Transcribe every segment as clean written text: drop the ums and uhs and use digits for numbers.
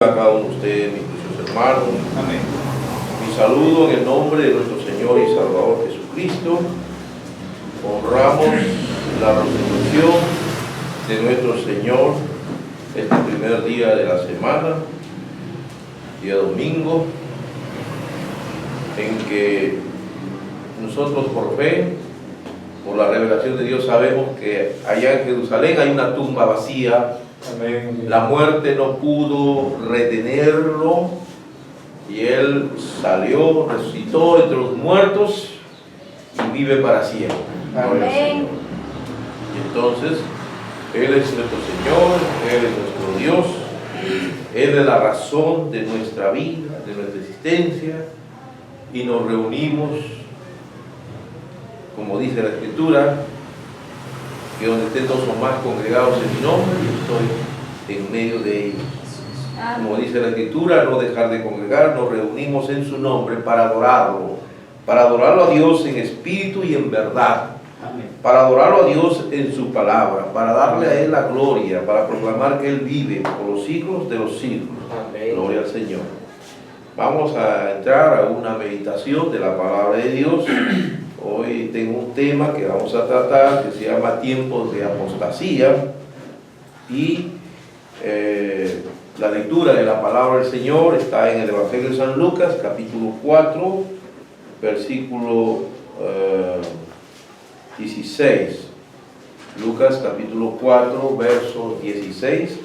A cada uno de ustedes, mis preciosos hermanos. Amén. Mi saludo en el nombre de nuestro Señor y Salvador Jesucristo. Honramos la resurrección de nuestro Señor este primer día de la semana, día domingo, en que nosotros por fe, por la revelación de Dios, sabemos que allá en Jerusalén hay una tumba vacía. Amén. La muerte no pudo retenerlo y él salió, resucitó entre los muertos y vive para siempre. Gloria al Señor. Y entonces, Él es nuestro Señor, Él es nuestro Dios, Él es la razón de nuestra vida, de nuestra existencia, y nos reunimos, como dice la Escritura, que donde estén dos o más congregados en mi nombre, yo estoy en medio de ellos. Como dice la Escritura, no dejar de congregar, nos reunimos en su nombre para adorarlo a Dios en espíritu y en verdad, para adorarlo a Dios en su palabra, para darle a Él la gloria, para proclamar que Él vive por los siglos de los siglos. Amén. Gloria al Señor. Vamos a entrar a una meditación de la palabra de Dios. Hoy tengo un tema que vamos a tratar que se llama tiempos de apostasía, y la lectura de la palabra del Señor está en el Evangelio de San Lucas, capítulo 4, versículo 16. Lucas capítulo 4, verso 16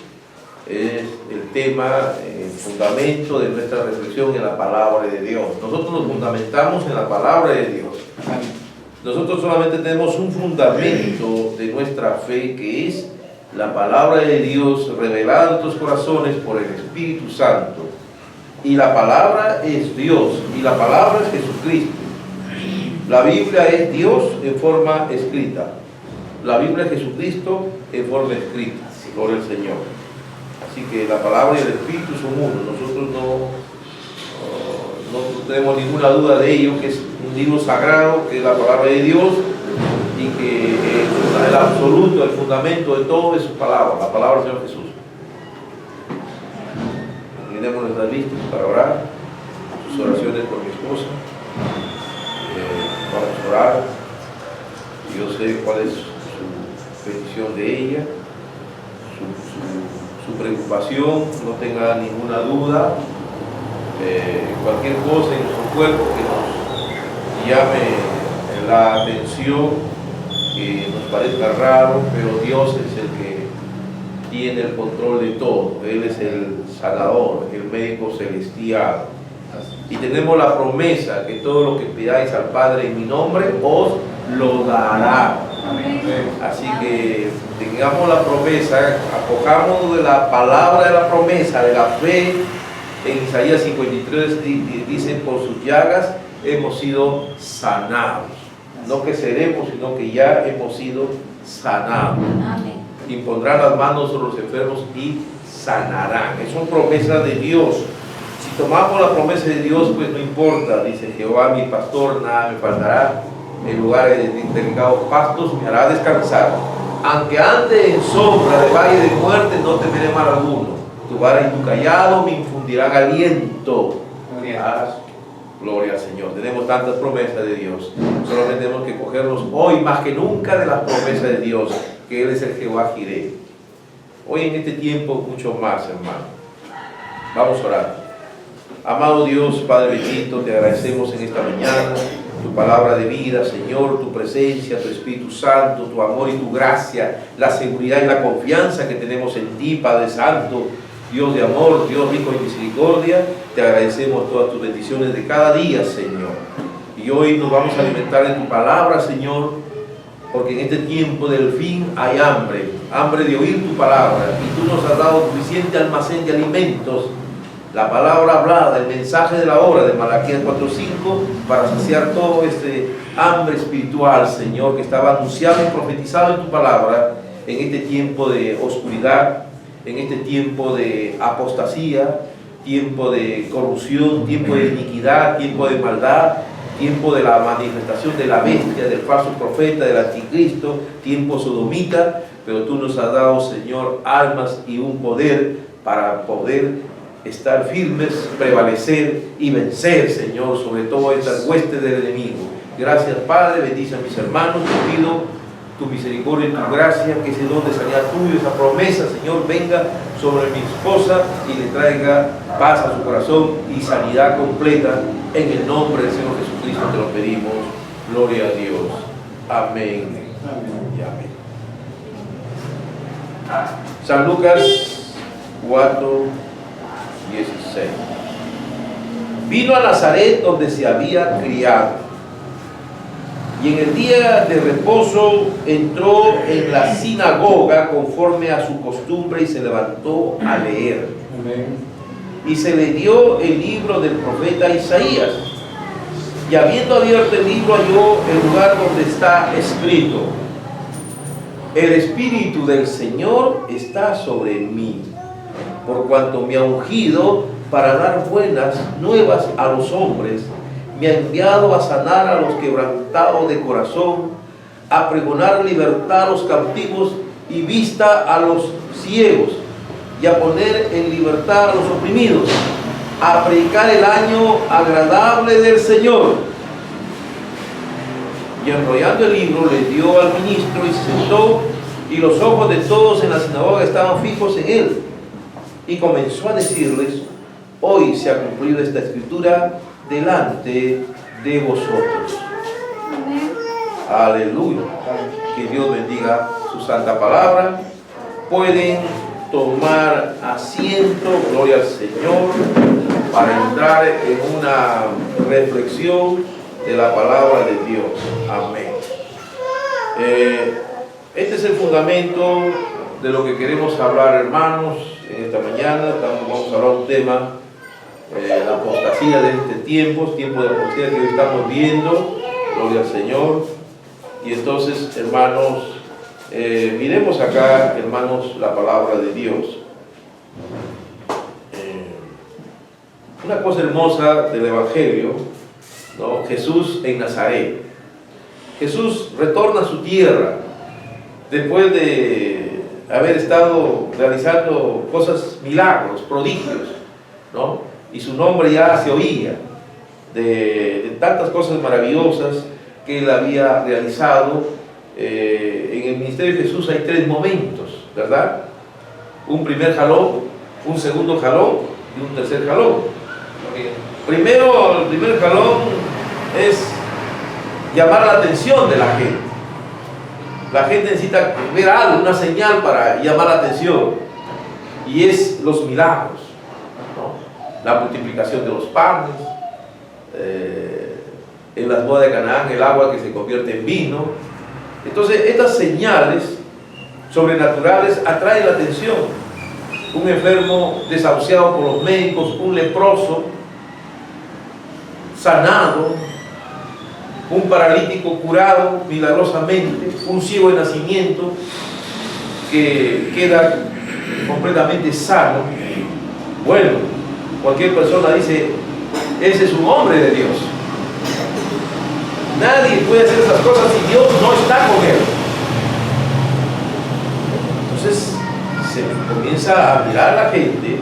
es el tema, el fundamento de nuestra reflexión en la palabra de Dios. Nosotros nos fundamentamos en la palabra de Dios. Nosotros solamente tenemos un fundamento de nuestra fe, que es la palabra de Dios revelada en nuestros corazones por el Espíritu Santo. Y la palabra es Dios, y la palabra es Jesucristo. La Biblia es Dios en forma escrita. La Biblia es Jesucristo en forma escrita. Gloria al Señor. Así que la palabra y el Espíritu son uno. Nosotros no tenemos ninguna duda de ello, que es un libro sagrado, que es la palabra de Dios, y que el absoluto, el fundamento de todo es su palabra, la palabra del Señor Jesús. Tenemos nuestras listas para orar, sus oraciones por mi esposa. Vamos a orar. Yo sé cuál es su petición de ella, su preocupación, no tenga ninguna duda. Cualquier cosa en nuestro cuerpo que nos llame la atención, que nos parezca raro, pero Dios es el que tiene el control de todo. Él es el sanador, el médico celestial. Y tenemos la promesa que todo lo que pidáis al Padre en mi nombre os lo dará. Así que tengamos la promesa, acojamos de la palabra de la promesa, de la fe. En Isaías 53 dice: por sus llagas hemos sido sanados. No que seremos, sino que ya hemos sido sanados. Impondrán las manos sobre los enfermos y sanarán. Es una promesa de Dios. Si tomamos la promesa de Dios, pues no importa. Dice: Jehová mi pastor, nada me faltará. En lugares de delicados pastos me hará descansar. Aunque ande en sombra de valle de muerte, no temeré mal alguno. Tu vara y tu callado me infundirán aliento. Gloria al Señor. Tenemos tantas promesas de Dios. Solamente tenemos que cogernos hoy más que nunca de las promesas de Dios, que Él es el Jehová Jireh. Hoy en este tiempo mucho más, hermano. Vamos a orar. Amado Dios, Padre bendito, te agradecemos en esta mañana tu palabra de vida, Señor, tu presencia, tu Espíritu Santo, tu amor y tu gracia, la seguridad y la confianza que tenemos en ti, Padre Santo, Dios de amor, Dios rico en misericordia. Te agradecemos todas tus bendiciones de cada día, Señor. Y hoy nos vamos a alimentar en tu palabra, Señor, porque en este tiempo del fin hay hambre de oír tu palabra, y tú nos has dado suficiente almacén de alimentos, la palabra hablada, el mensaje de la hora de Malaquías 4:5, para saciar todo este hambre espiritual, Señor, que estaba anunciado y profetizado en tu palabra, en este tiempo de oscuridad, en este tiempo de apostasía, tiempo de corrupción, tiempo de iniquidad, tiempo de maldad, tiempo de la manifestación de la bestia, del falso profeta, del anticristo, tiempo sodomita. Pero tú nos has dado, Señor, armas y un poder para poder estar firmes, prevalecer y vencer, Señor, sobre todo estas huestes del enemigo. Gracias, Padre, bendice a mis hermanos, te pido tu misericordia y tu gracia, que ese don de sanidad tuyo, esa promesa, Señor, venga sobre mi esposa y le traiga paz a su corazón y sanidad completa. En el nombre del Señor Jesucristo te lo pedimos. Gloria a Dios. Amén. Y amén. San Lucas 4:16. Vino a Nazaret, donde se había criado, y en el día de reposo entró en la sinagoga conforme a su costumbre y se levantó a leer. Amén. Y se le dio el libro del profeta Isaías. Y habiendo abierto el libro, halló el lugar donde está escrito: el Espíritu del Señor está sobre mí, por cuanto me ha ungido para dar buenas nuevas a los hombres. Me ha enviado a sanar a los quebrantados de corazón, a pregonar libertad a los cautivos y vista a los ciegos, y a poner en libertad a los oprimidos, a predicar el año agradable del Señor. Y enrollando el libro, le dio al ministro y se sentó, y los ojos de todos en la sinagoga estaban fijos en él. Y comenzó a decirles: hoy se ha cumplido esta escritura delante de vosotros. Aleluya. Que Dios bendiga su santa palabra. Pueden tomar asiento, gloria al Señor, para entrar en una reflexión de la palabra de Dios. Amén. Este es el fundamento de lo que queremos hablar, hermanos, en esta mañana. Vamos a hablar un tema, la apostasía de este tiempo de apostasía que hoy estamos viendo, gloria al Señor. Y entonces, hermanos, miremos acá, hermanos, la palabra de Dios. Una cosa hermosa del Evangelio, ¿no? Jesús en Nazaret. Jesús retorna a su tierra después de haber estado realizando cosas, milagros, prodigios, ¿no? Y su nombre ya se oía de tantas cosas maravillosas que él había realizado. En el ministerio de Jesús hay 3 momentos, ¿verdad? Un primer jalón, un segundo jalón y un tercer jalón. Primero, el primer jalón es llamar la atención de la gente. La gente necesita ver algo, una señal para llamar la atención, y es los milagros, ¿no? La multiplicación de los panes, en las bodas de Canaán el agua que se convierte en vino. Entonces estas señales sobrenaturales atraen la atención. Un enfermo desahuciado por los médicos, un leproso sanado, un paralítico curado milagrosamente, un ciego de nacimiento que queda completamente sano. Bueno, cualquier persona dice: ese es un hombre de Dios. Nadie puede hacer esas cosas si Dios no está con él. Entonces se comienza a mirar a la gente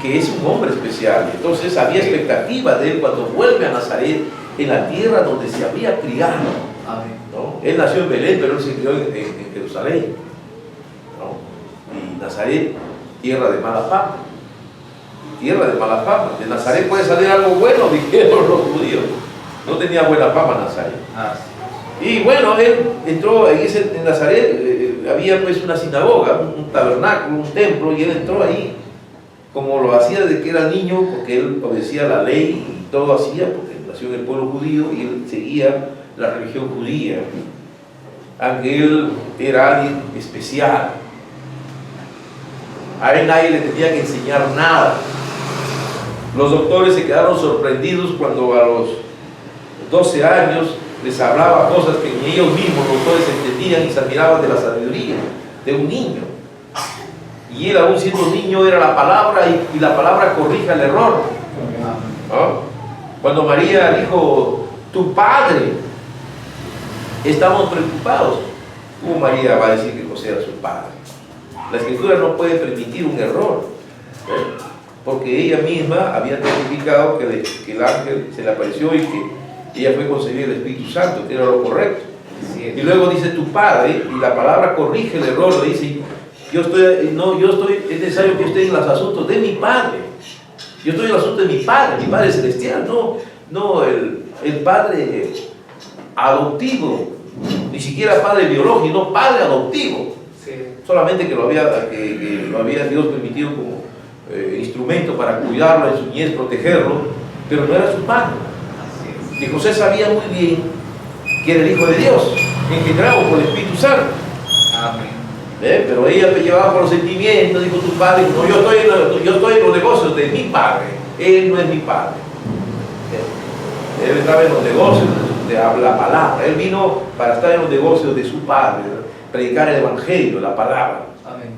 que es un hombre especial. Entonces había expectativa de él cuando vuelve a Nazaret, en la tierra donde se había criado, ¿no? Él nació en Belén, pero él se crió en Jerusalén, ¿no? Y Nazaret, tierra de mala fama. Tierra de mala fama. De Nazaret puede salir algo bueno, dijeron los judíos. No tenía buena fama Nazaret. Y bueno, él entró en Nazaret, había pues una sinagoga, un tabernáculo, un templo, y él entró ahí como lo hacía desde que era niño, porque él obedecía la ley y todo hacía, porque nació en el pueblo judío y él seguía la religión judía, aunque él era alguien especial. A él nadie le tenía que enseñar nada. Los doctores se quedaron sorprendidos cuando a los 12 años les hablaba cosas que ni ellos mismos, los doctores, entendían y se admiraban de la sabiduría de un niño. Y él, aún siendo niño, era la palabra, y la palabra corrige el error, ¿no? Cuando María dijo: tu padre, estamos preocupados. ¿Cómo María va a decir que José era su padre? La Escritura no puede permitir un error. Porque ella misma había testificado que el ángel se le apareció y que ella fue concebida del Espíritu Santo, que era lo correcto. Y luego dice tu padre, y la palabra corrige el error, dice, es necesario que esté en los asuntos de mi padre. Yo estoy en los asuntos de mi Padre celestial, no el Padre adoptivo, ni siquiera padre biológico, no padre adoptivo. Sí. Solamente que lo había Dios permitido como instrumento para cuidarlo en su niñez, protegerlo, pero no era su padre. Y José sabía muy bien que era el Hijo de Dios, engendrado por el Espíritu Santo. Amén. Pero ella me llevaba por los sentimientos, dijo tu padre, no, yo estoy en los negocios de mi padre, él no es mi padre. Él estaba en los negocios de la palabra, él vino para estar en los negocios de su padre, predicar el evangelio, la palabra. Amén.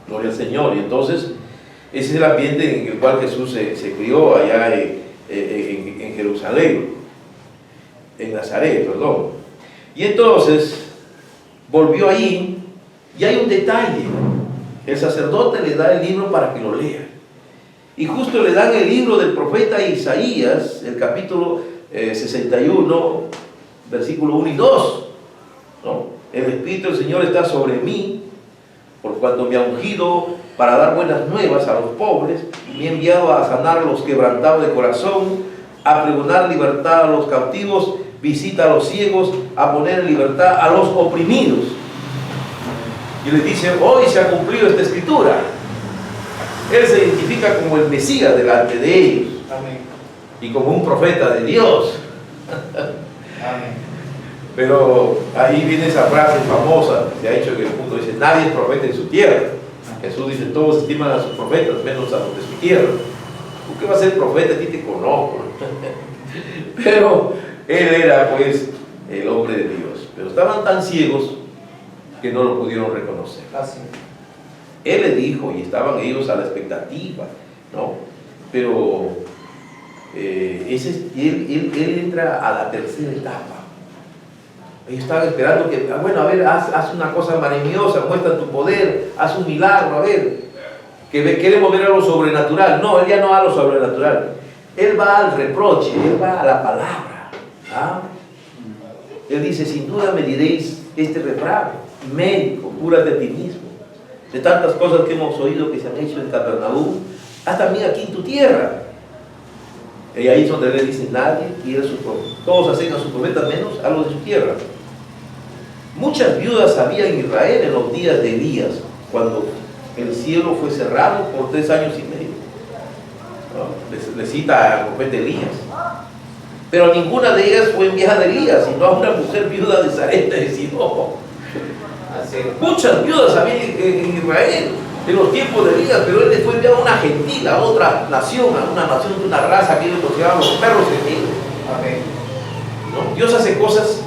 Gloria al Señor. Y entonces, ese es el ambiente en el cual Jesús se crió allá en Jerusalén, en Nazaret, perdón. Y entonces, volvió ahí. Y hay un detalle, el sacerdote le da el libro para que lo lea. Y justo le dan el libro del profeta Isaías, el capítulo 61, versículo 1 y 2. ¿No? El Espíritu del Señor está sobre mí, por cuanto me ha ungido para dar buenas nuevas a los pobres, y me ha enviado a sanar a los quebrantados de corazón, a pregonar libertad a los cautivos, visita a los ciegos, a poner en libertad a los oprimidos. Y les dice, hoy se ha cumplido esta escritura. Él se identifica como el Mesías delante de ellos. Amén. Y como un profeta de Dios. Amén. Pero ahí viene esa frase famosa que se ha hecho en el mundo, dice, nadie es profeta en su tierra. Jesús dice, todos estiman a sus profetas, menos a los de su tierra. ¿Tú qué vas a ser profeta? A ti te conozco. Pero él era pues el hombre de Dios. Pero estaban tan ciegos que no lo pudieron reconocer. Así. Él le dijo, y estaban ellos a la expectativa, ¿no? Pero él entra a la tercera etapa. Ellos estaban esperando que, bueno, a ver, haz una cosa maravillosa, muestra tu poder, haz un milagro, a ver, que queremos ver algo sobrenatural. No, él ya no va a lo sobrenatural. Él va al reproche, él va a la palabra. ¿Ah? Él dice, sin duda me diréis este refrán, médico, cúrate a ti mismo. De tantas cosas que hemos oído que se han hecho en Capernaum, haz también aquí en tu tierra. Y ahí es donde él dice, nadie quiere su profeta. Todos hacen a su profeta menos a los de su tierra. Muchas viudas había en Israel en los días de Elías, cuando el cielo fue cerrado por 3 años y medio. ¿No? Le cita al profeta Elías. Pero ninguna de ellas fue enviada de Elías, sino a una mujer viuda de Sarepta de Sidón. Muchas viudas había en Israel en los tiempos de Elías, pero él después envió a una gentil, a otra nación, a una nación de una raza que ellos consideraban los perros gentiles. ¿No? Dios hace cosas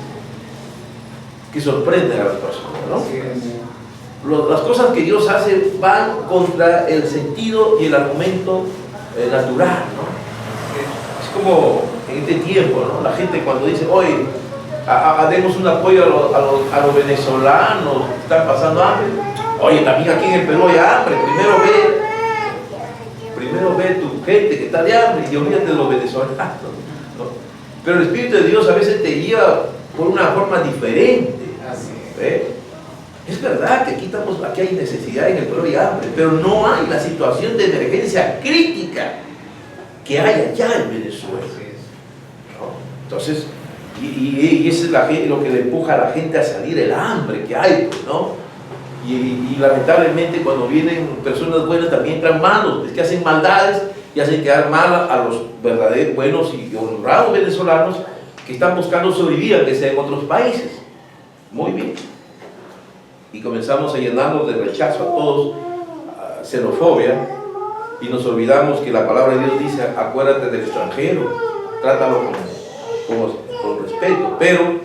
que sorprenden a las personas, ¿no? Sí. Las cosas que Dios hace van contra el sentido y el argumento natural, ¿no? Sí. Es como en este tiempo, ¿no? La gente cuando dice, oye, demos un apoyo a los venezolanos que están pasando hambre. Oye, también aquí en el Perú hay hambre. Primero ve tu gente que está de hambre y olvídate de los venezolanos, ¿no? Pero el Espíritu de Dios a veces te guía por una forma diferente. Es verdad que aquí hay necesidad, en el Perú hay hambre, pero no hay la situación de emergencia crítica que hay allá en Venezuela, ¿no? Entonces, y eso es lo que le empuja a la gente a salir, el hambre que hay, ¿no? Y lamentablemente cuando vienen personas buenas también entran malos, es que hacen maldades y hacen quedar mal a los verdaderos, buenos y honrados venezolanos que están buscando sobrevivir, aunque sea en otros países. Muy bien. Y comenzamos a llenarnos de rechazo a todos, a xenofobia, y nos olvidamos que la palabra de Dios dice, acuérdate del extranjero, trátalo con respeto. Pero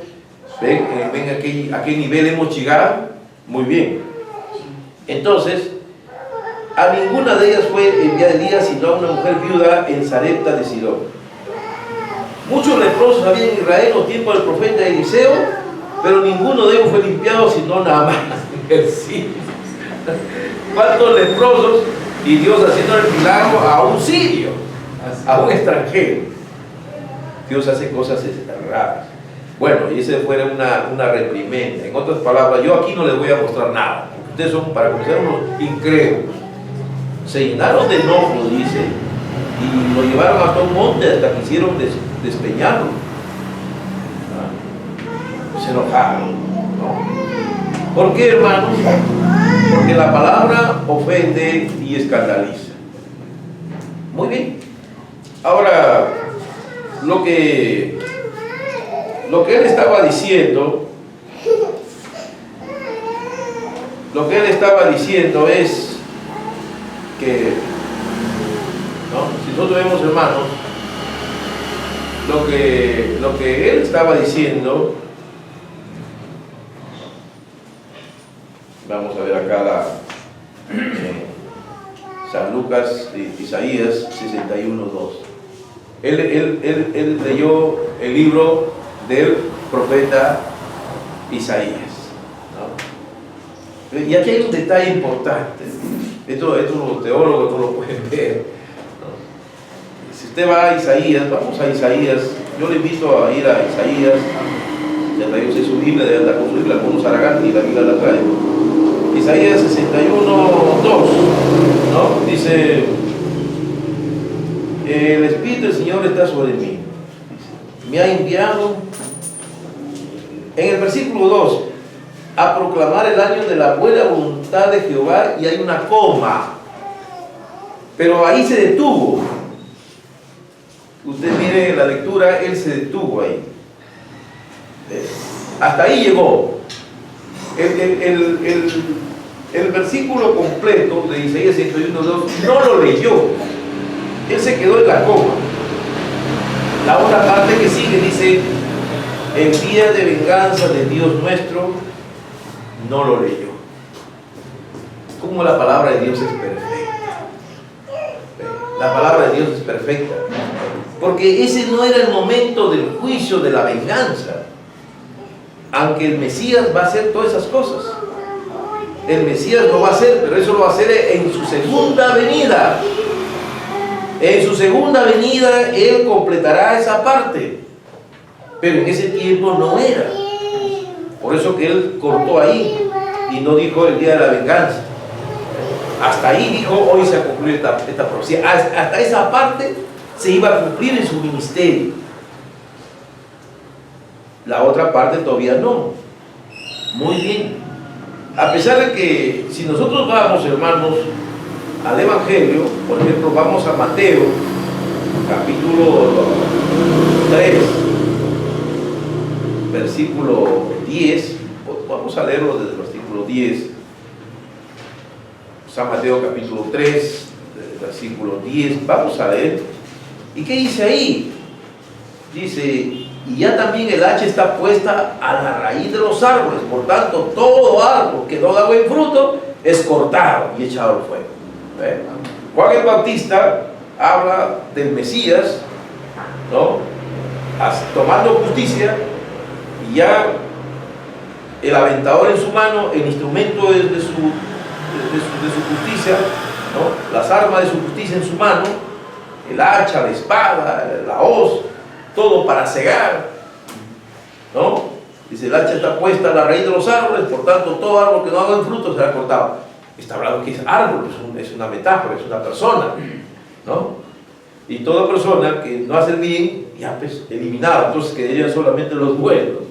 ven a qué nivel hemos llegado. Muy bien. Entonces, a ninguna de ellas fue enviada Elías, sino a una mujer viuda en Sarepta de Sidón. Muchos leprosos había en Israel en los tiempos del profeta Eliseo, pero ninguno de ellos fue limpiado, sino nada más. Sí. ¿Cuántos leprosos Y Dios haciendo el milagro a un sirio, a un extranjero. Dios hace cosas raras. Bueno, y esa fuera una reprimenda. En otras palabras, yo aquí no les voy a mostrar nada. Ustedes son, para comenzar, unos incrédulos. Se llenaron de enojo, dice, y lo llevaron hasta un monte hasta que hicieron despeñarlo. Se enojaron, ¿no? ¿Por qué, hermanos? Porque la palabra ofende y escandaliza. Muy bien. Ahora, lo que él estaba diciendo, es que, ¿no? Si nosotros vemos, hermanos, lo que él estaba diciendo, vamos a ver acá San Lucas, Isaías 61:2. Él leyó el libro del profeta Isaías, ¿no? Y aquí hay un detalle importante. Esto los teólogos no lo pueden ver, ¿no? Si usted va a Isaías, vamos a Isaías, yo le invito a ir a Isaías. Ya traigo su Biblia, debe andar con su Biblia, algunos haragán y la Biblia la traigo. Isaías 61:2, ¿no? Dice: el Espíritu del Señor está sobre mí, me ha enviado, en el versículo 2, a proclamar el año de la buena voluntad de Jehová, y hay una coma, pero ahí se detuvo. Usted mire la lectura, él se detuvo ahí. Hasta ahí llegó. El versículo completo de Isaías 61:2 no lo leyó. Él se quedó en la coma. La otra parte que sigue dice: el día de venganza de Dios nuestro, no lo leyó. Como la palabra de Dios es perfecta. La palabra de Dios es perfecta. Porque ese no era el momento del juicio, de la venganza. Aunque el Mesías va a hacer todas esas cosas. El Mesías lo va a hacer, pero eso lo va a hacer en su segunda venida. En su segunda venida Él completará esa parte. Pero en ese tiempo no era. Por eso que Él cortó ahí y no dijo el día de la venganza. Hasta ahí dijo: hoy se ha cumplido esta profecía. Hasta esa parte se iba a cumplir en su ministerio. La otra parte todavía no. Muy bien. A pesar de que si nosotros vamos, hermanos, al Evangelio, por ejemplo, vamos a Mateo, capítulo 3, versículo 10, vamos a leerlo desde el versículo 10. San Mateo capítulo 3, versículo 10, vamos a leer. ¿Y qué dice ahí? Dice: y ya también el hacha está puesta a la raíz de los árboles, por tanto todo árbol que no da buen fruto es cortado y echado al fuego. Juan el Bautista habla del Mesías, ¿no? Tomando justicia, y ya el aventador en su mano, el instrumento de su justicia, ¿no? Las armas de su justicia en su mano, el hacha, la espada, la hoz, todo para cegar, ¿no? Dice: el hacha está puesta a la raíz de los árboles, por tanto todo árbol que no haga fruto será cortado. Está hablando que es árbol, es una metáfora, es una persona, ¿no? Y toda persona que no hace el bien, ya pues eliminada, entonces quedarían solamente los buenos.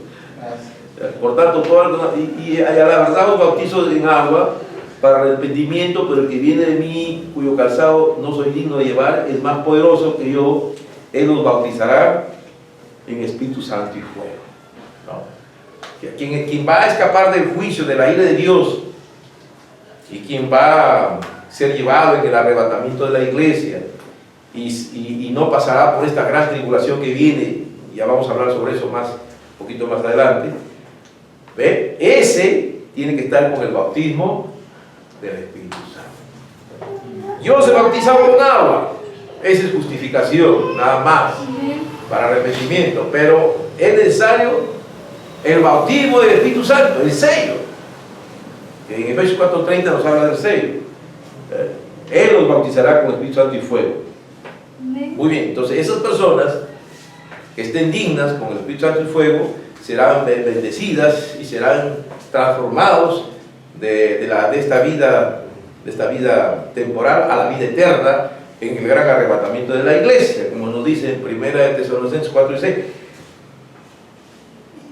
Por tanto, todo árbol, y a la verdad os bautizo en agua para arrepentimiento, pero el que viene de mí, cuyo calzado no soy digno de llevar, es más poderoso que yo. Él los bautizará en Espíritu Santo y fuego, ¿no? Quien va a escapar del juicio, de la ira de Dios, y quien va a ser llevado en el arrebatamiento de la iglesia y no pasará por esta gran tribulación que viene, ya vamos a hablar sobre eso un poquito más adelante, ¿ve? Ese tiene que estar con el bautismo del Espíritu Santo. Yo se bautizaba con agua. Esa es justificación, nada más, para arrepentimiento. Pero es necesario el bautismo del Espíritu Santo, el sello. Que en Efesios 4:30 nos habla del sello. Él los bautizará con Espíritu Santo y fuego. Muy bien, entonces esas personas que estén dignas con el Espíritu Santo y fuego serán bendecidas y serán transformados de esta vida temporal a la vida eterna en el gran arrebatamiento de la iglesia, como nos dice en 1 Tesalonicenses 4 y 6.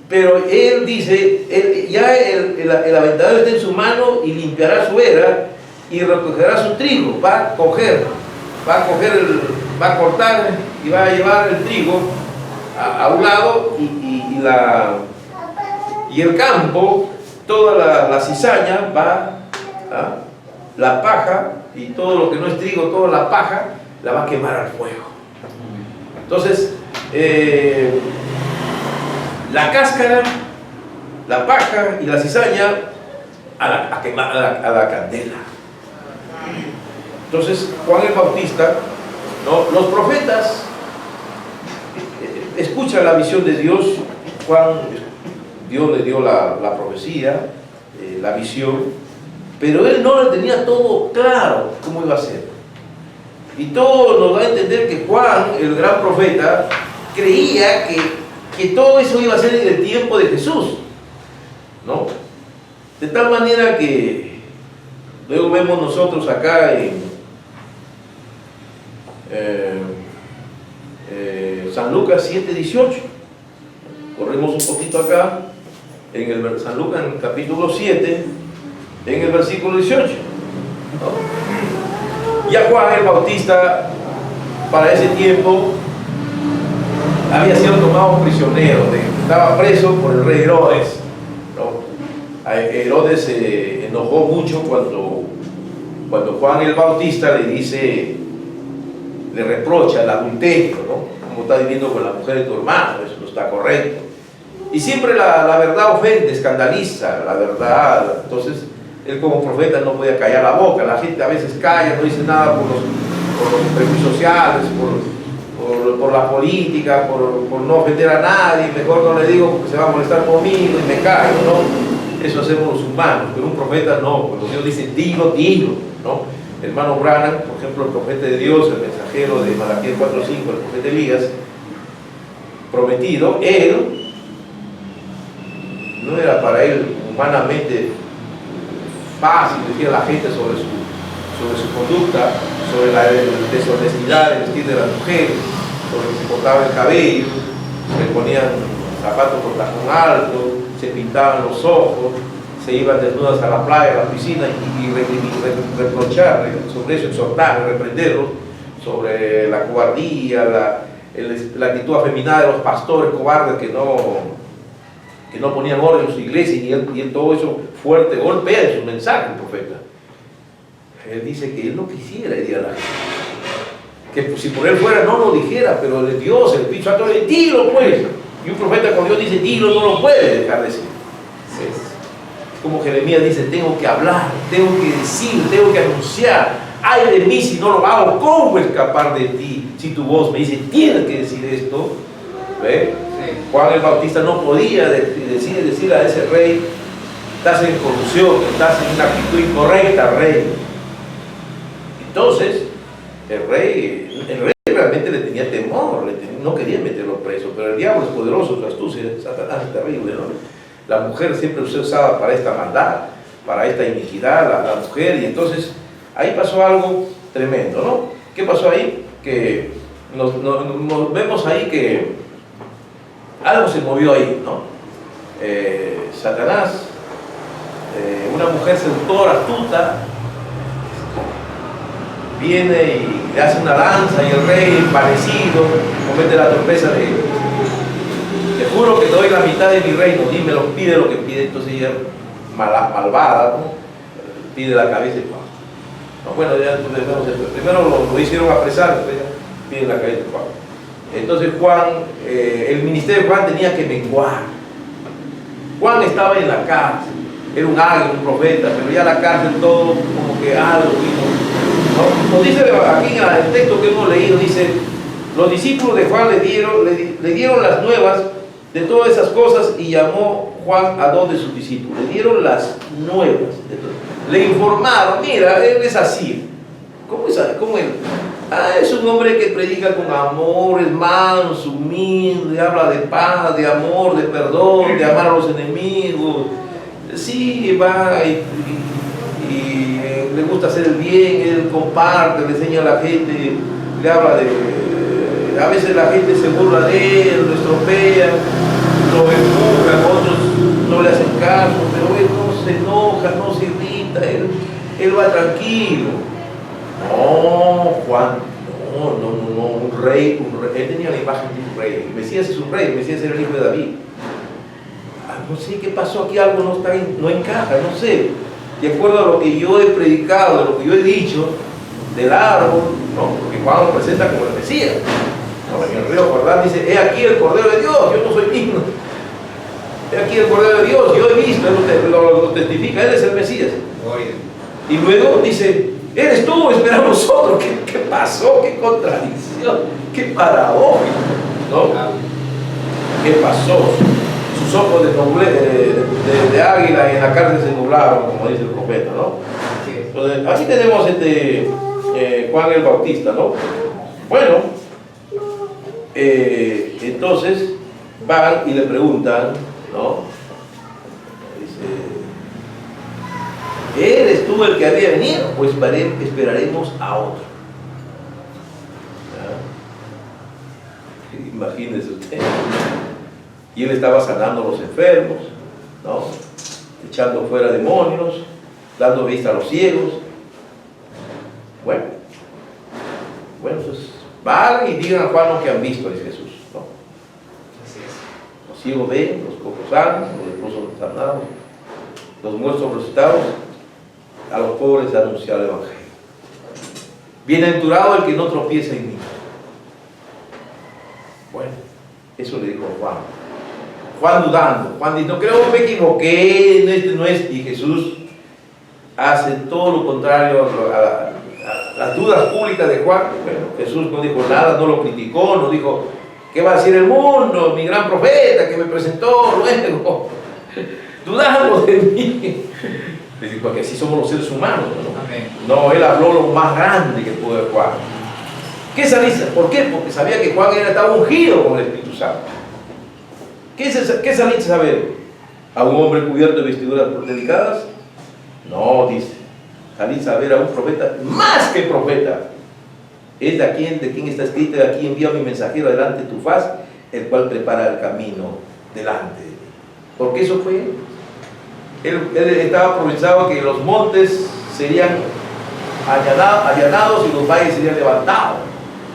Pero él dice, el aventador está en su mano y limpiará su era y recogerá su trigo. Va a cortar y va a llevar el trigo a un lado y el campo, toda la cizaña va, la paja y todo lo que no es trigo, toda la paja la va a quemar al fuego. Entonces, la cáscara, la paja y la cizaña a quemar a la candela. Entonces, Juan el Bautista, ¿no? Los profetas escuchan la visión de Dios. Dios le dio la profecía, la visión, pero él no le tenía todo claro cómo iba a ser. Y todo nos da a entender que Juan, el gran profeta, creía que todo eso iba a ser en el tiempo de Jesús, ¿no? De tal manera que luego vemos nosotros acá en San Lucas 7:18. Corremos un poquito acá en el San Lucas, en el capítulo 7, en el versículo 18, ¿no? Ya Juan el Bautista para ese tiempo había sido tomado prisionero, estaba preso por el rey Herodes, ¿no? Herodes se enojó mucho cuando Juan el Bautista le reprocha el adulterio, ¿no? Como está viviendo con la mujer de tu hermano, eso no está correcto. Y siempre la verdad ofende, escandaliza, la verdad. Entonces, él como profeta no podía callar la boca. La gente a veces calla, no dice nada por los prejuicios sociales, por la política, por no ofender a nadie. Mejor no le digo porque se va a molestar conmigo y me callo, ¿no? Eso hacemos los humanos, pero un profeta no. Cuando Dios dice dilo, ¿no? Hermano Branham, por ejemplo, el profeta de Dios, el mensajero de Malaquías 4:5, el profeta Elías, prometido, él no era para él humanamente fácil decir a la gente sobre su conducta, sobre la deshonestidad del vestir de las mujeres, sobre que se cortaba el cabello, se ponían zapatos con tacón alto, se pintaban los ojos, se iban desnudas a la playa, a la piscina y reprochar sobre eso, exhortar, reprenderlos sobre la cobardía, la actitud afeminada de los pastores cobardes que no ponían orden en su iglesia, y él todo eso fuerte golpea en su mensaje, el profeta. Él dice que él no quisiera herir a la gente, que si por él fuera no lo dijera, pero de Dios, el Espíritu Santo le dice, dilo pues. Y un profeta cuando Dios dice dilo no lo puede dejar de decir. Es como Jeremías dice, tengo que hablar, tengo que decir, tengo que anunciar. Ay de mí si no lo hago, ¿cómo escapar de ti? Si tu voz me dice, tienes que decir esto. ¿Ve? Juan el Bautista no podía decirle a ese rey, estás en corrupción, estás en una actitud incorrecta, rey. Entonces, el rey realmente le tenía temor, no quería meterlo preso, pero el diablo es poderoso, su astucia, Satanás es terrible, ¿no? La mujer siempre se usaba para esta maldad, para esta iniquidad, la mujer, y entonces ahí pasó algo tremendo, ¿no? ¿Qué pasó ahí? Que nos vemos ahí que algo se movió ahí, ¿no? Satanás, una mujer seductora, astuta, viene y le hace una lanza y el rey emparecido comete la torpeza de te juro que te doy la mitad de mi reino, dímelo, pide lo que pide. Entonces ella, malvada, ¿no? Pide la cabeza y Juan. No, bueno, ya primero lo hicieron apresar, después ya piden la cabeza de Juan. Entonces Juan, el ministerio de Juan tenía que menguar. Juan estaba en la cárcel, era un ángel, un profeta, pero ya la cárcel todo como que algo vino. Nos dice aquí en el texto que hemos leído, dice, los discípulos de Juan le dieron las nuevas de todas esas cosas y llamó Juan a 2 de sus discípulos. Le dieron las nuevas, le informaron, mira, él es así, ¿Cómo es? ¿Cómo es? Es un hombre que predica con amor, es manso, humilde, habla de paz, de amor, de perdón, de amar a los enemigos. Sí, va y le gusta hacer el bien, él comparte, le enseña a la gente, le habla de... A veces la gente se burla de él, lo estropea, lo empuja, otros no le hacen caso, pero él no se enoja, no se irrita, él va tranquilo. No, Juan, no, un rey, él tenía la imagen de un rey. El Mesías es un rey, el Mesías era el hijo de David. No sé qué pasó aquí, algo no encaja, no sé. De acuerdo a lo que yo he predicado, de lo que yo he dicho, del árbol, ¿no? Porque Juan lo presenta como el Mesías. ¿No? En el río Jordán dice, he aquí el Cordero de Dios, yo no soy digno. He aquí el Cordero de Dios, yo he visto, él lo testifica, él es el Mesías. Y luego dice, eres tú, esperamos nosotros. ¿Qué pasó? ¿Qué contradicción? ¿Qué paradoja? ¿No? ¿Qué pasó? Sus ojos de águila en la cárcel se nublaron, como dice el profeta, ¿no? Entonces, aquí tenemos Juan el Bautista, ¿no? Bueno, entonces van y le preguntan, ¿no? Dice, ¿eres tú el que había venido? Pues esperaremos a otro. ¿Ya? Imagínese usted. Y él estaba sanando a los enfermos, ¿no? Echando fuera demonios, dando vista a los ciegos. Bueno, pues vayan y digan a Juan lo que han visto, dice Jesús, ¿no? Los ciegos ven, los cojos sanan, los leprosos sanados, los muertos resucitados, a los pobres anunciar el Evangelio. Bienaventurado el que no tropieza en mí. Bueno, eso le dijo Juan. Juan dudando, Juan dice, no creo, me equivoqué, no es, y Jesús hace todo lo contrario a las dudas públicas de Juan. Bueno, Jesús no dijo nada, no lo criticó, no dijo, ¿qué va a decir el mundo? Mi gran profeta que me presentó luego, dudando de mí. Porque así somos los seres humanos, ¿no? No, él habló lo más grande que pudo de Juan. ¿Qué saliste? ¿Por qué? Porque sabía que Juan estaba ungido con el Espíritu Santo. ¿Qué saliste a ver? ¿A un hombre cubierto de vestiduras delicadas? No, dice. Saliste a ver a un profeta, más que profeta. Es de quien está escrito, de aquí envía mi mensajero delante de tu faz, el cual prepara el camino delante de ti. Porque eso fue él estaba aprovechado que los montes serían allanados y los valles serían levantados.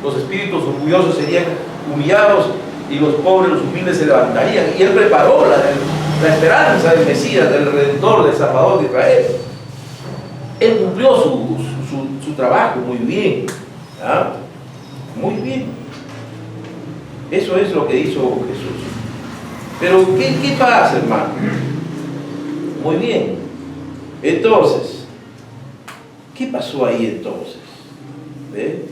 Los espíritus orgullosos serían humillados y los pobres, los humildes se levantarían. Y él preparó la esperanza del Mesías, del Redentor, del Salvador de Israel. Él cumplió su trabajo muy bien. ¿Ah? Muy bien. Eso es lo que hizo Jesús. Pero ¿qué pasa, hermano? Muy bien. Entonces, ¿qué pasó ahí entonces? ¿Ve?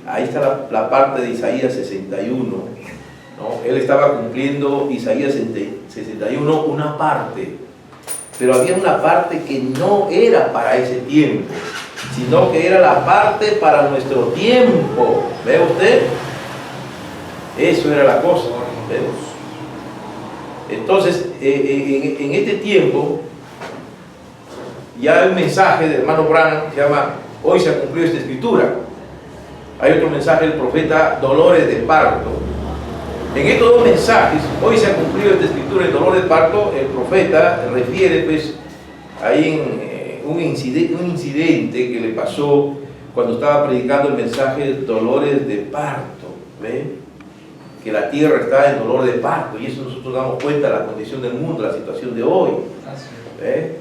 Ahí está la parte de Isaías 61, ¿no? Él estaba cumpliendo Isaías 61 una parte, pero había una parte que no era para ese tiempo, sino que era la parte para nuestro tiempo. ¿Ve usted? Eso era la cosa. ¿Ve? Entonces, en este tiempo, ya hay un mensaje del hermano Branham que se llama Hoy se ha cumplido esta escritura. Hay otro mensaje del profeta Dolores de Parto. En estos dos mensajes, hoy se ha cumplido esta escritura en dolor de parto, el profeta refiere pues ahí en un incidente que le pasó cuando estaba predicando el mensaje Dolores de Parto. ¿Ve? Que la tierra está en dolor de parto, y eso nosotros damos cuenta de la condición del mundo, la situación de hoy. ¿Ve?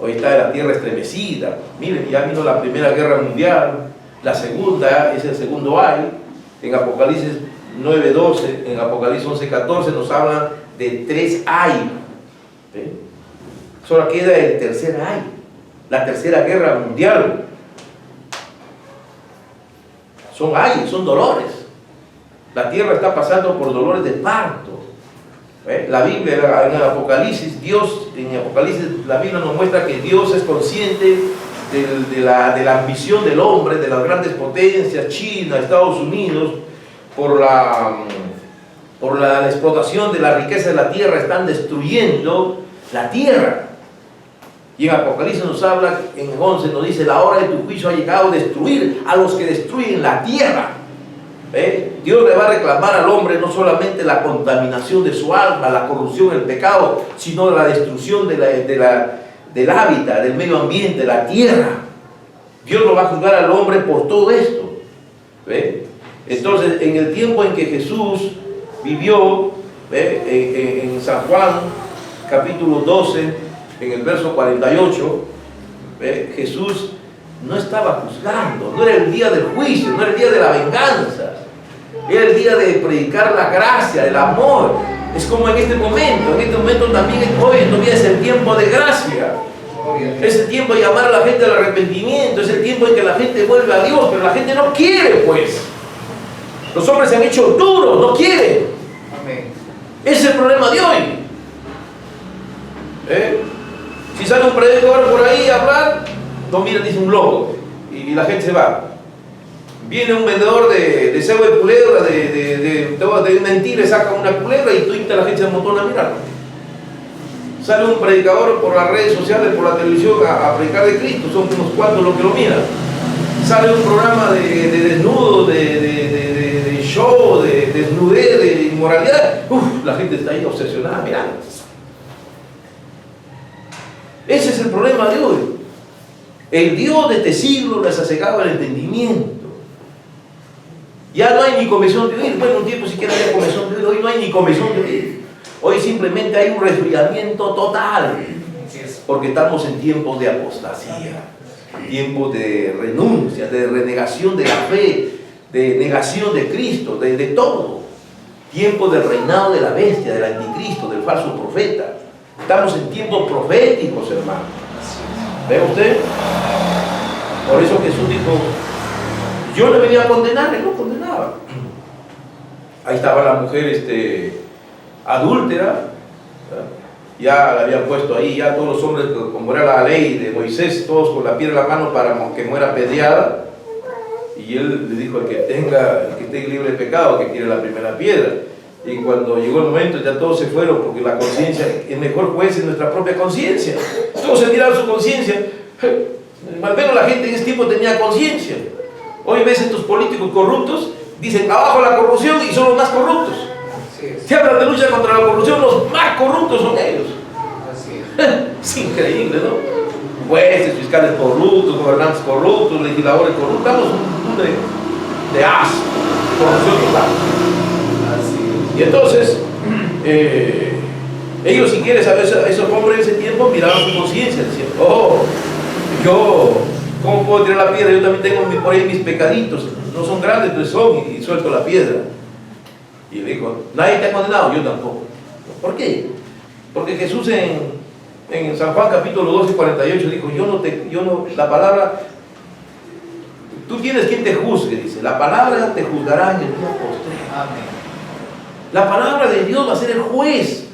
Hoy está la tierra estremecida. Miren, ya vino la Primera Guerra Mundial, la segunda es el segundo ay. En Apocalipsis 9:12, en Apocalipsis 11:14 nos hablan de 3 ay. ¿Ve? Solo queda el tercer ay, la Tercera Guerra Mundial. Son ay, son dolores. La tierra está pasando por dolores de parto. La Biblia, en Apocalipsis, la Biblia nos muestra que Dios es consciente de la ambición del hombre, de las grandes potencias, China, Estados Unidos, por la explotación de la riqueza de la tierra, están destruyendo la tierra. Y en Apocalipsis nos habla, en 11 nos dice: la hora de tu juicio ha llegado a destruir a los que destruyen la tierra. Dios le va a reclamar al hombre no solamente la contaminación de su alma, la corrupción, el pecado, sino la destrucción del hábitat, del medio ambiente, la tierra. Dios lo va a juzgar al hombre por todo esto. Entonces, en el tiempo en que Jesús vivió, en San Juan capítulo 12, en el verso 48, Jesús no estaba juzgando, no era el día del juicio, no era el día de la venganza, era el día de predicar la gracia, el amor. Es como en este momento también, hoy todavía es el tiempo de gracia, es el tiempo de llamar a la gente al arrepentimiento, es el tiempo en que la gente vuelve a Dios, pero la gente no quiere, pues. Los hombres se han hecho duros, no quieren. Ese es el problema de hoy. Si sale un predicador por ahí a hablar, no miran, dice un loco, y la gente se va. Viene un vendedor de cebo de culebra, de mentira, saca una culebra y toda la gente se amontona a mirar. Sale un predicador por las redes sociales, por la televisión, a predicar de Cristo, son unos cuantos los que lo miran. Sale un programa de desnudo, de show, de desnudez, de inmoralidad. La gente está ahí obsesionada mirando. Ese es el problema de hoy. El Dios de este siglo les ha cegado el entendimiento. Ya no hay ni comezón de oír. Bueno, un tiempo siquiera había comezón de oír. Hoy no hay ni comezón de oír. Hoy simplemente hay un resfriamiento total. Porque estamos en tiempos de apostasía, tiempos de renuncia, de renegación de la fe, de negación de Cristo, de todo. Tiempos del reinado de la bestia, del anticristo, del falso profeta. Estamos en tiempos proféticos, hermano. ¿Ve usted? Por eso Jesús dijo: yo le venía a condenar, él no condenaba. Ahí estaba la mujer adúltera, ya la habían puesto ahí, ya todos los hombres, como era la ley de Moisés, todos con la piedra en la mano para que muera apedreada. Y él le dijo: el que esté libre de pecado, que tire la primera piedra. Y cuando llegó el momento, ya todos se fueron, porque la conciencia, el mejor juez es nuestra propia conciencia. Todos se miraron su conciencia. Al menos la gente en ese tiempo tenía conciencia. Hoy ves estos políticos corruptos, dicen abajo la corrupción y son los más corruptos. Si hablan de lucha contra la corrupción, los más corruptos son ellos. Es increíble, ¿no? Jueces, fiscales corruptos, gobernantes corruptos, legisladores corruptos. Estamos un mundo de asco, corrupción total. Y entonces, ellos, si quieres saber, esos hombres en ese tiempo miraban su conciencia, decían: oh, yo, ¿cómo puedo tirar la piedra? Yo también tengo por ahí mis pecaditos, no son grandes, pero son, y suelto la piedra. Y le dijo: nadie te ha condenado, yo tampoco. ¿Por qué? Porque Jesús en San Juan capítulo 12, 48 dijo: la palabra, tú tienes quien te juzgue, dice, la palabra te juzgará en el día postrero. Amén. La palabra de Dios va a ser el juez,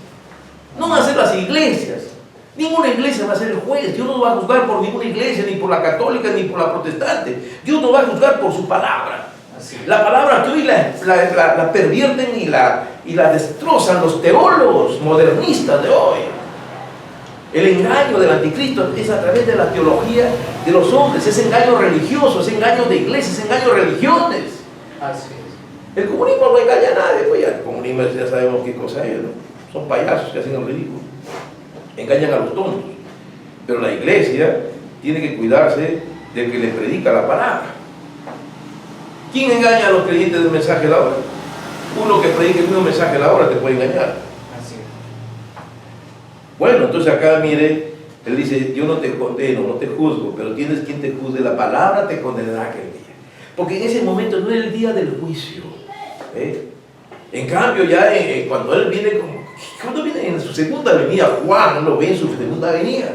no van a ser las iglesias. Ninguna iglesia va a ser el juez. Dios no va a juzgar por ninguna iglesia, ni por la católica, ni por la protestante. Dios no va a juzgar por su palabra. La palabra que hoy la pervierten y la destrozan los teólogos modernistas de hoy. El engaño del anticristo es a través de la teología de los hombres, es engaño religioso, es engaño de iglesias, es engaño de religiones. Así es. El comunismo no engaña a nadie, pues ya el comunismo ya sabemos qué cosa es, ¿no? Son payasos que hacen el ridículo, engañan a los tontos. Pero la iglesia tiene que cuidarse del que le predica la palabra. ¿Quién engaña a los creyentes del mensaje de la hora? Uno que predique el mismo mensaje de la hora te puede engañar. Así es. Bueno, entonces acá mire, él dice: yo no te condeno, no te juzgo, pero tienes quien te juzgue, la palabra te condenará aquel día. Porque en ese momento no es el día del juicio. En cambio, ya cuando él viene, cuando viene en su segunda venida, Juan lo ve en su segunda venida,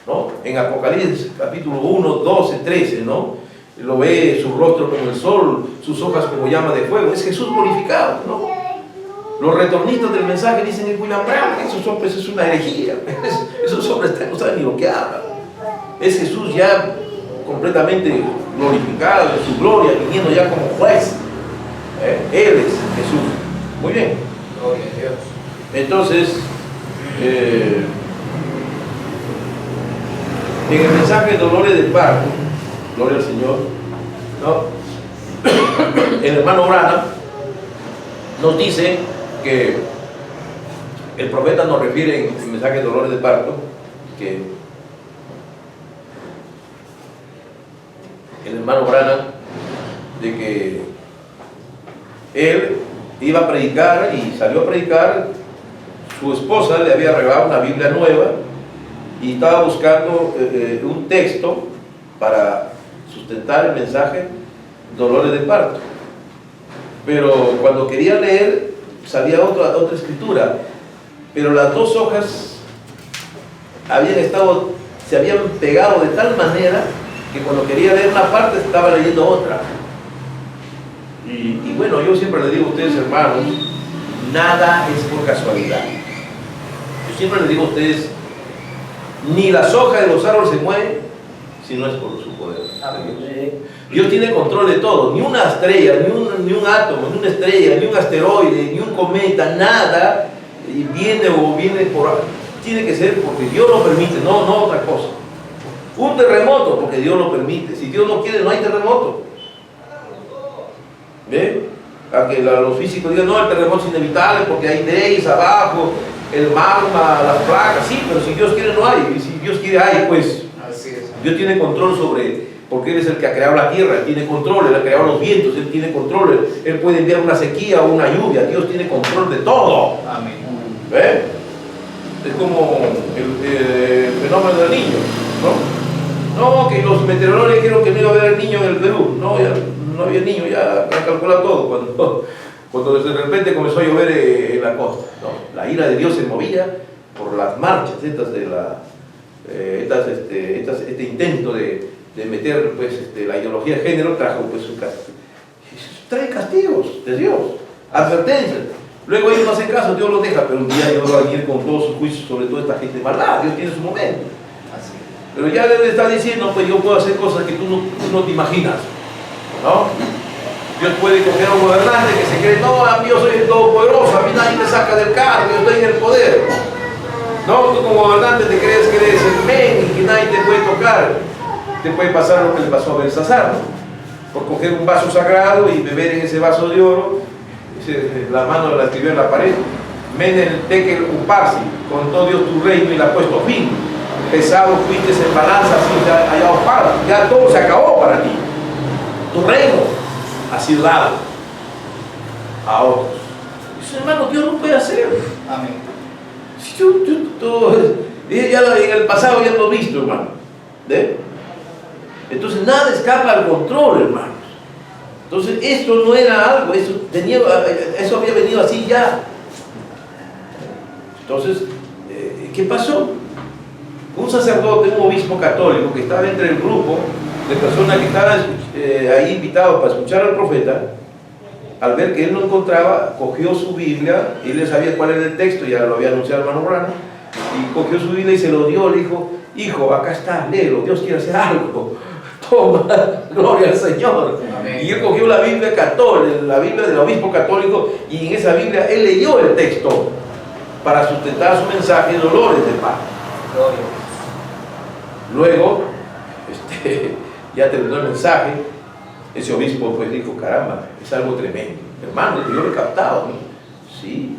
¿no? En Apocalipsis capítulo 1, 12, 13, ¿no? Lo ve su rostro como el sol, sus hojas como llama de fuego. Es Jesús glorificado, ¿no? Los retornistas del mensaje dicen en William Brown que esos hombres es una herejía. Esos hombres no saben ni lo que hablan. Es Jesús ya completamente glorificado en su gloria, viniendo ya como juez. Él es Jesús. Muy bien. Gloria a Dios. Entonces, en el mensaje de dolores de parto, gloria al Señor, ¿no? El hermano Branham nos dice que el profeta nos refiere en el mensaje de dolores de parto que el hermano Branham, de que él iba a predicar y salió a predicar. Su esposa le había regalado una Biblia nueva y estaba buscando un texto para sustentar el mensaje dolores de parto, pero cuando quería leer salía otra escritura, pero las dos hojas se habían pegado de tal manera que cuando quería leer una parte estaba leyendo otra. Y bueno, yo siempre les digo a ustedes, hermanos, nada es por casualidad. Yo siempre les digo a ustedes, ni las hojas de los árboles se mueven si no es por su poder. Dios tiene control de todo, ni una estrella, ni un átomo, ni una estrella, ni un asteroide, ni un cometa, nada viene por... Tiene que ser porque Dios lo permite, no otra cosa. Un terremoto porque Dios lo permite. Si Dios no quiere, no hay terremoto. ¿Ve? Aunque los físicos digan, no, el terremoto es inevitable porque hay leyes abajo, el magma, las placas, sí, pero si Dios quiere no hay, y si Dios quiere hay, pues. Así es. Dios tiene control porque Él es el que ha creado la tierra, Él tiene control, Él ha creado los vientos, Él tiene control, Él puede enviar una sequía o una lluvia, Dios tiene control de todo. Amén. ¿Ve? Es como el fenómeno del niño, ¿no? No, que los meteorólogos dijeron que no iba a haber niño en el Perú, no, ya no había niño, ya han calculado todo, cuando de repente comenzó a llover en la costa, ¿no? La ira de Dios se movía por las marchas estas de este intento de meter pues, la ideología de género trajo pues un castigo. Trae castigos de Dios, advertencias. Luego ellos no hacen caso, Dios los deja, pero un día Dios va a venir con todos sus juicios sobre toda esta gente maldad. Dios tiene su momento. Así. Pero ya le está diciendo, pues yo puedo hacer cosas que tú no te imaginas, ¿no? Dios puede coger a un gobernante que se cree, no, yo soy el todopoderoso, a mí nadie me saca del cargo, yo estoy en el poder. No, tú como gobernante te crees que eres el men y que nadie te puede tocar. Te puede pasar lo que le pasó a Belsasar, ¿no? Por coger un vaso sagrado y beber en ese vaso de oro, la mano la escribió en la pared. Menen tekel uparsi, contó Dios tu reino y la ha puesto fin. Pesado fuiste en balanza, así hallado para. Ya todo se acabó para ti. Tu reino ha sido dado a otros. Dice, hermano, Dios no puede hacer. Amén. Ya en el pasado ya lo he visto, hermano. ¿Ve? Entonces nada escapa al control, hermanos. Entonces esto no era algo, eso había venido así ya. Entonces, ¿qué pasó? Un sacerdote, un obispo católico que estaba entre el grupo de personas que estaban ahí invitados para escuchar al profeta, al ver que él no encontraba, cogió su Biblia, y él sabía cuál era el texto, ya lo había anunciado el hermano Branham, y cogió su Biblia y se lo dio, le dijo, hijo, acá está, léelo, Dios quiere hacer algo. Toma, gloria al Señor. Amén. Y él cogió la Biblia católica, la Biblia del obispo católico, y en esa Biblia él leyó el texto para sustentar su mensaje de dolores de paz. Luego, ya terminó el mensaje, ese obispo pues dijo, caramba, es algo tremendo. Hermano, yo lo he captado, ¿no? Sí,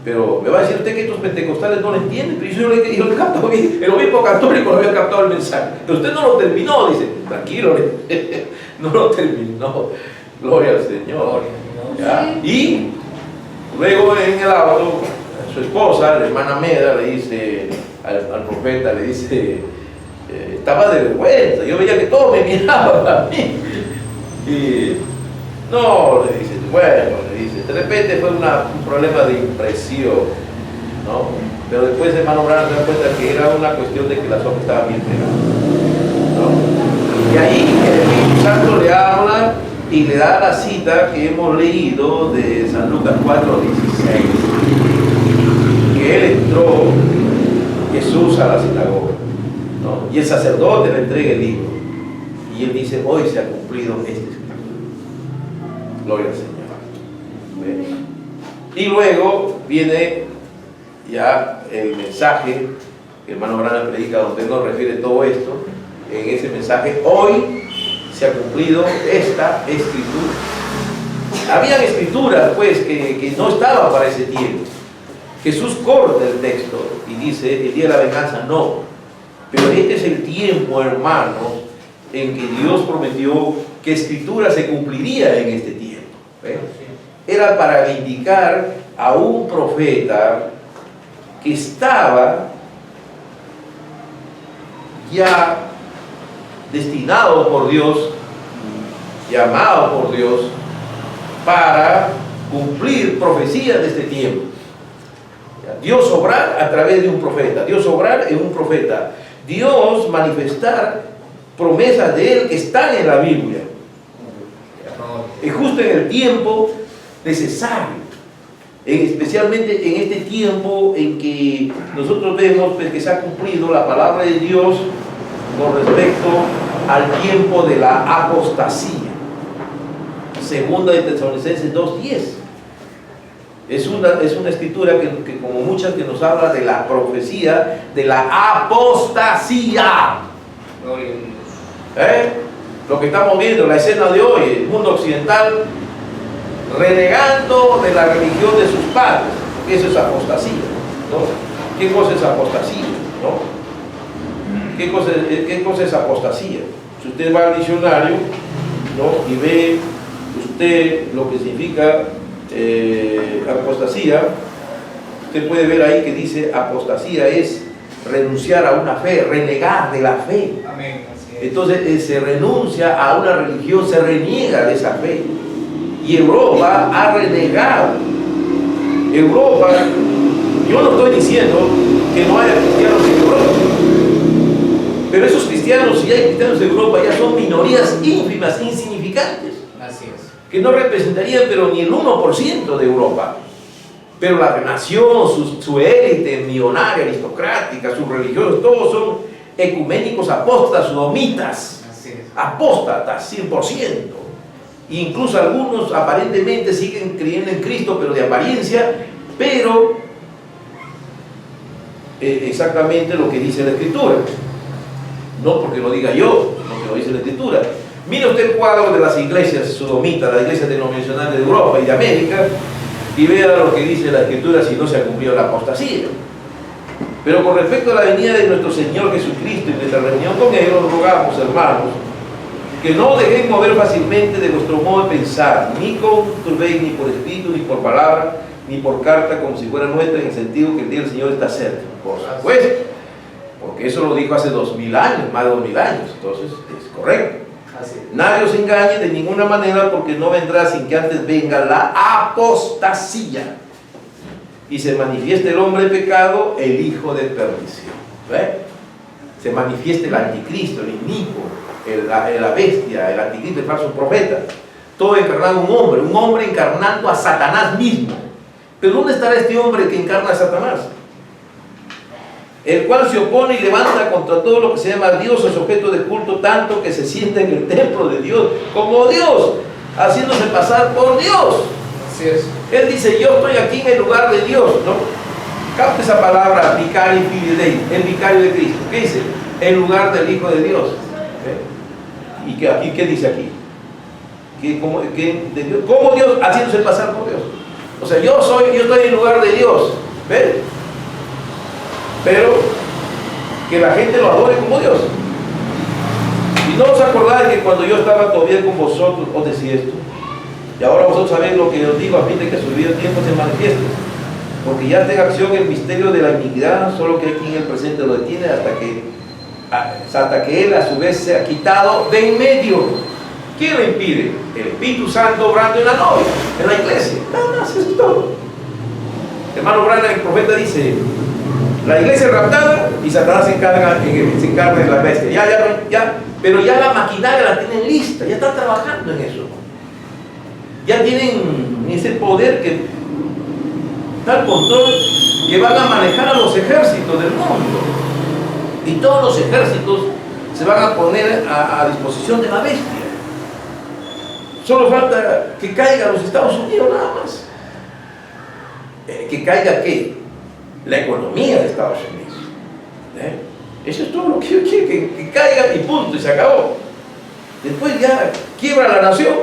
pero me va a decir usted que estos pentecostales no lo entienden, pero yo lo he captado, el obispo católico lo había captado el mensaje, pero usted no lo terminó, dice, tranquilo, no lo terminó, gloria al Señor. ¿Ya? Y luego en el auto, su esposa, la hermana Meda, le dice al profeta, le dice, estaba de vergüenza, yo veía que todos me miraban a mí. Y no, le dice, bueno, le dice, de repente fue un problema de impresión, ¿no? Pero después el hermano Branham se da cuenta que era una cuestión de que las hojas estaban bien pegadas, ¿no? Y ahí el Espíritu Santo le habla y le da la cita que hemos leído de San Lucas 4:16, que él entró, Jesús, a la sinagoga, ¿no? Y el sacerdote le entrega el libro. Y él dice, hoy se ha cumplido este escrito. Gloria al Señor. ¿Ven? Y luego viene ya el mensaje que el hermano Branham predica, donde nos refiere todo esto. En ese mensaje, hoy se ha cumplido esta escritura. Habían escrituras pues que no estaban para ese tiempo. Jesús corta el texto y dice, el día de la venganza no. Pero este es el tiempo, hermanos, en que Dios prometió que escritura se cumpliría en este tiempo. ¿Ven? Era para indicar a un profeta que estaba ya destinado por Dios, llamado por Dios, para cumplir profecías de este tiempo. Dios obrar a través de un profeta, Dios obrar en un profeta, Dios manifestar promesas de Él que están en la Biblia. Es justo en el tiempo necesario, especialmente en este tiempo en que nosotros vemos pues, que se ha cumplido la palabra de Dios con respecto al tiempo de la apostasía. Segunda de Tesalonicenses 2:10. Es una escritura que como muchas que nos habla de la profecía de la apostasía. Lo que estamos viendo, la escena de hoy, el mundo occidental renegando de la religión de sus padres. Eso es apostasía, ¿no? ¿Qué cosa es apostasía? ¿No? ¿Qué cosa es apostasía? Si usted va al diccionario, ¿no? Y ve usted lo que significa apostasía, usted puede ver ahí que dice apostasía es renunciar a una fe, renegar de la fe. Amén. Entonces se renuncia a una religión, se reniega de esa fe. Y Europa ha renegado. Europa, yo no estoy diciendo que no haya cristianos en Europa, pero esos cristianos, si hay cristianos en Europa, ya son minorías ínfimas, insignificantes. Así es. Que no representarían pero ni el 1% de Europa. Pero la nación, su élite millonaria, aristocrática, sus religiosos, todos son ecuménicos, apóstatas, sodomitas. Así es. Apóstatas, 100%. Incluso algunos aparentemente siguen creyendo en Cristo, pero de apariencia, pero exactamente lo que dice la Escritura. No porque lo diga yo, porque lo dice la Escritura. Mire usted el cuadro de las iglesias sodomitas, las iglesias denominacionales de Europa y de América, y vea lo que dice la Escritura si no se ha cumplido la apostasía. Pero con respecto a la venida de nuestro Señor Jesucristo y nuestra reunión con Él, os rogamos, hermanos, que no dejéis mover fácilmente de vuestro modo de pensar, ni con turbéis, ni por espíritu, ni por palabra, ni por carta, como si fuera nuestra, en el sentido que el día del Señor está cerca. Por supuesto, porque eso lo dijo hace 2000 años, más de 2000 años, entonces es correcto. Así es. Nadie os engañe de ninguna manera, porque no vendrá sin que antes venga la apostasía y se manifieste el hombre de pecado, el hijo de perdición. ¿Ve? Se manifieste el anticristo, el inicuo, la bestia, el anticristo, el falso profeta, todo encarnado en un hombre encarnando a Satanás mismo. Pero ¿dónde estará este hombre que encarna a Satanás? El cual se opone y levanta contra todo lo que se llama Dios, es objeto de culto, tanto que se sienta en el templo de Dios como Dios, haciéndose pasar por Dios. Así es. Él dice, yo estoy aquí en el lugar de Dios, ¿no? Capte esa palabra, vicario fidei, el vicario de Cristo. ¿Qué dice? En lugar del Hijo de Dios. ¿Eh? ¿Y aquí qué dice aquí? ¿Cómo Dios haciéndose pasar por Dios? O sea, yo estoy en el lugar de Dios. ¿Ven? Pero que la gente lo adore como Dios. Y no os acordáis que cuando yo estaba todavía con vosotros os decía esto. Y ahora vosotros sabéis lo que os digo, a fin de que a su debido tiempo se manifieste. Porque ya está en acción el misterio de la iniquidad, solo que hay quien en el presente lo detiene hasta que él a su vez se ha quitado de en medio. ¿Quién lo impide? El Espíritu Santo obrando en la novia, en la iglesia. Nada más, eso es todo. Hermano Branham, el profeta dice, la iglesia es raptada y Satanás se encarga en la bestia. Pero ya la maquinaria la tienen lista, ya están trabajando en eso. Ya tienen ese poder que tal control que van a manejar a los ejércitos del mundo. Y todos los ejércitos se van a poner a disposición de la bestia. Solo falta que caiga los Estados Unidos nada más. ¿Que caiga qué? La economía de Estados Unidos. Eso es todo lo que yo quiero, que caiga y punto, y se acabó. Después ya quiebra la nación,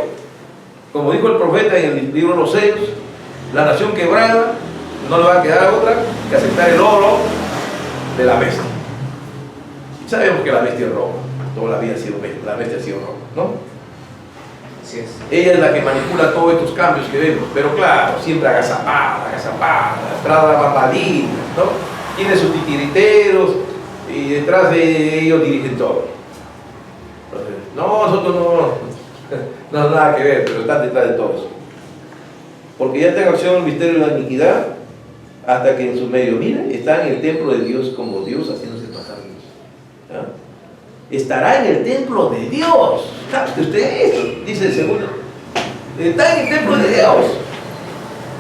como dijo el profeta en el libro de los sellos, la nación quebrada, no le va a quedar otra que aceptar el oro de la bestia. Y sabemos que la bestia es Roma, toda la vida ha sido bestia, la bestia ha sido Roma, ¿no? Así es. Ella es la que manipula todos estos cambios que vemos, pero claro, siempre agazapada, atrás de la bambalina, ¿no? Tiene sus titiriteros y detrás de ellos dirigen todo. Entonces, no, nosotros no nada que ver, pero están detrás de todo eso. Porque ya está en acción el misterio de la iniquidad, hasta que en su medio, miren, está en el templo de Dios como Dios haciéndose pasar Dios. ¿Ya? Estará en el templo de Dios. ¿Sabe usted esto? Dice el segundo. Está en el templo de Dios.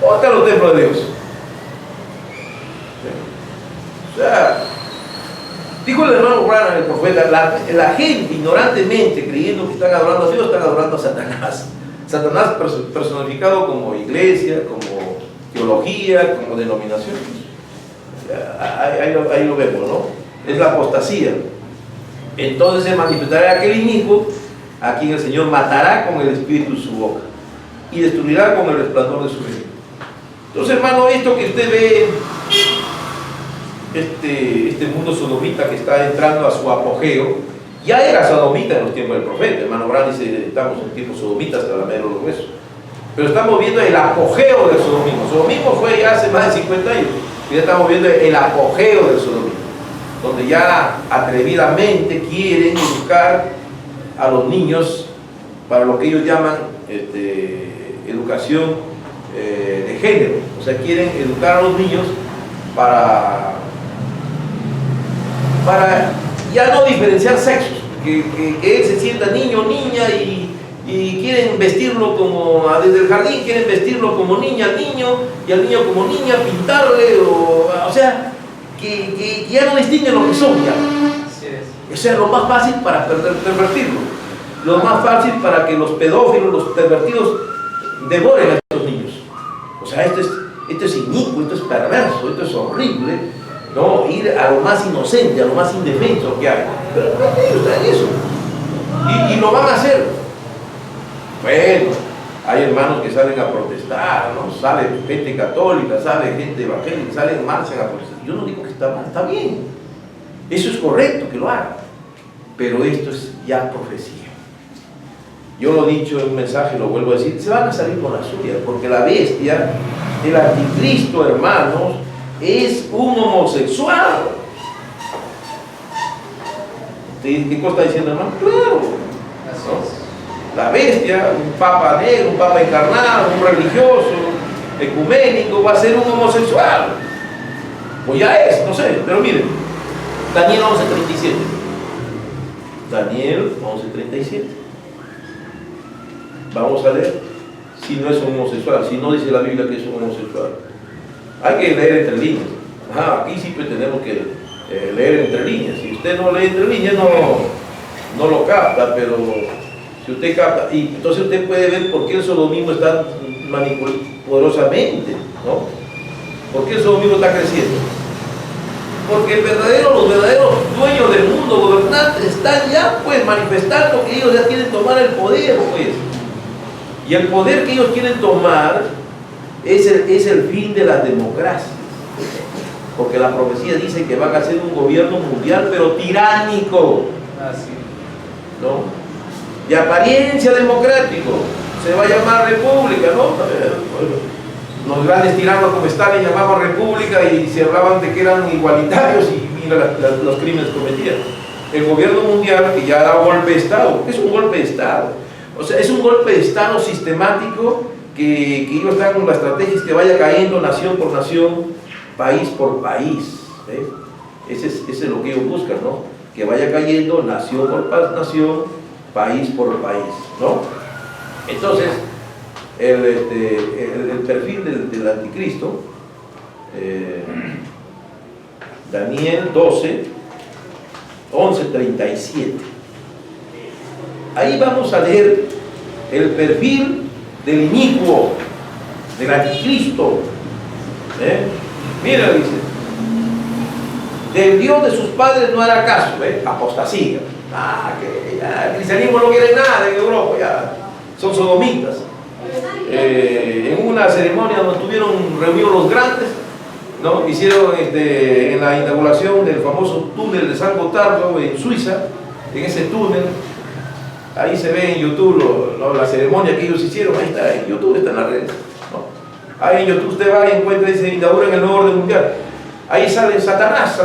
¿Dónde están los templos de Dios? O sea, dijo el hermano Branham, el profeta, la gente ignorantemente creyendo que están adorando a Dios, están adorando a Satanás. Satanás personificado como iglesia, como teología, como denominación. Ahí lo vemos, ¿no? Es la apostasía. Entonces se manifestará aquel inicuo a quien el Señor matará con el espíritu de su boca y destruirá con el resplandor de su reino. Entonces, hermano, esto que usted ve, este mundo sodomita que está entrando a su apogeo, ya era sodomita en los tiempos del profeta. Hermano Branham dice, estamos en tiempos sodomitas hasta la media de los huesos. Pero estamos viendo el apogeo del sodomismo. El sodomismo fue ya hace más de 50 años. Y ya estamos viendo el apogeo del sodomismo, donde ya atrevidamente quieren educar a los niños para lo que ellos llaman educación de género. O sea, quieren educar a los niños para ya no diferenciar sexos, que él se sienta niño o niña y quieren vestirlo como, desde el jardín quieren vestirlo como niña al niño y al niño como niña, pintarle, o sea, que ya no distinguen lo que son ya. Así es. Eso es lo más fácil para pervertirlo, lo más fácil para que los pedófilos, los pervertidos devoren a estos niños. O sea, esto es inicuo, esto es perverso, esto es horrible, ¿no? Ir a lo más inocente, a lo más indefenso que hay. Pero no ellos están en eso. Y lo van a hacer. Bueno, hay hermanos que salen a protestar, ¿no? Sale gente católica, sale gente evangélica, salen marchan a protestar. Yo no digo que está mal, está bien. Eso es correcto que lo hagan. Pero esto es ya profecía. Yo lo he dicho en un mensaje, lo vuelvo a decir, se van a salir con la suya, porque la bestia, el anticristo, hermanos, es un homosexual. ¿Qué cosa está diciendo, hermano? Claro. Así ¿No? es. La bestia, un papa negro, un papa encarnado, un religioso, ecuménico, va a ser un homosexual. O ya es, no sé, pero miren, Daniel 11:37. Daniel 11:37. Vamos a leer si no es un homosexual, si no dice la Biblia que es un homosexual. Hay que leer entre líneas. Aquí siempre tenemos que leer entre líneas. Si usted no lee entre líneas, no lo capta, pero si usted capta, y entonces usted puede ver por qué el sodomismo está manipulado poderosamente, ¿no? ¿Por qué el sodomismo está creciendo? Porque los verdaderos dueños del mundo, gobernantes, están ya pues manifestando que ellos ya quieren tomar el poder, pues. Y el poder que ellos quieren tomar es el fin de las democracias. Porque la profecía dice que van a ser un gobierno mundial, pero tiránico. Así. ¿No? De apariencia democrático. Se va a llamar república, ¿no? Los grandes tiranos como Stalin llamaban república y se hablaban de que eran igualitarios y mira los crímenes cometidos. El gobierno mundial, que ya da golpe de Estado, es un golpe de Estado. O sea, es un golpe de Estado sistemático que ellos están con la estrategia es que vaya cayendo nación por nación, país por país. ¿Ves? Ese es lo que ellos buscan, ¿no? Que vaya cayendo nación por nación, país por país, ¿no? Entonces, el perfil del anticristo, Daniel 12:11 11:37. Ahí vamos a leer el perfil del inicuo, del anticristo. Mira, dice, del Dios de sus padres no hará caso, apostasía. Que ya el cristianismo no quiere nada en Europa, ya son sodomitas. En una ceremonia donde estuvieron reunidos los grandes, ¿no? Hicieron en la inauguración del famoso túnel de San Gotardo en Suiza, en ese túnel, ahí se ve en YouTube la ceremonia que ellos hicieron, ahí está, en YouTube está en las redes, ¿no? Ahí en YouTube usted va y encuentra y se inaugura en el nuevo orden mundial. Ahí sale Satanás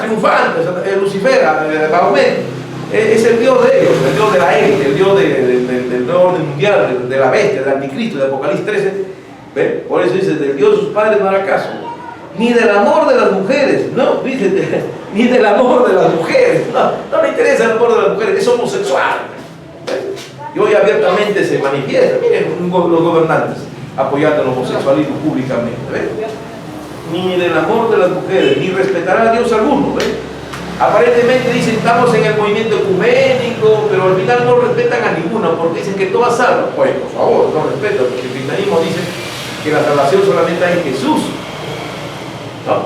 triunfante, Lucifer, Mahomet. Es el Dios de ellos, el Dios de la élite, el Dios del nuevo orden mundial, de la bestia, del anticristo, de Apocalipsis 13. ¿Ve? Por eso dice, del Dios de sus padres no hará caso. Ni del amor de las mujeres, no, dice, ni del amor de las mujeres, no le interesa el amor de las mujeres, es homosexual. ¿Ve? Y hoy abiertamente se manifiesta, miren los gobernantes apoyando el homosexualismo públicamente. ¿Ve? Ni del amor de las mujeres, ni respetará a Dios alguno. ¿Ve? Aparentemente dicen, estamos en el movimiento ecuménico, pero al final no respetan a ninguno, porque dicen que todas salvan. Pues, por favor, no respetan, porque el cristianismo dice que la salvación solamente hay en Jesús, ¿no?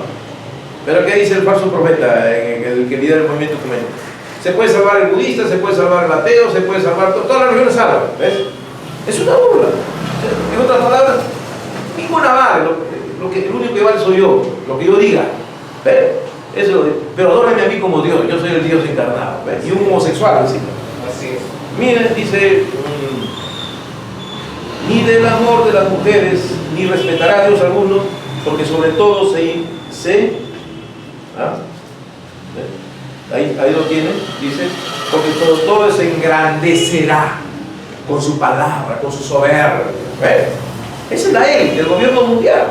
Pero ¿qué dice el falso profeta, el que lidera el movimiento ecuménico? Se puede salvar el budista, se puede salvar el ateo, se puede salvar, todas las religiones salvan, ¿ves? Es una burla. En otras palabras, ninguna vale, el único que vale soy yo, lo que yo diga, ¿ves? Eso, pero adórame a mí como Dios, yo soy el Dios encarnado, ¿ves? Y un homosexual encima. Así es. Miren, dice, ni del amor de las mujeres, ni respetará a Dios alguno, porque sobre todo ahí lo tienen, dice, porque sobre todo se engrandecerá con su palabra, con su soberbia. ¿Ves? Esa es la élite del gobierno mundial.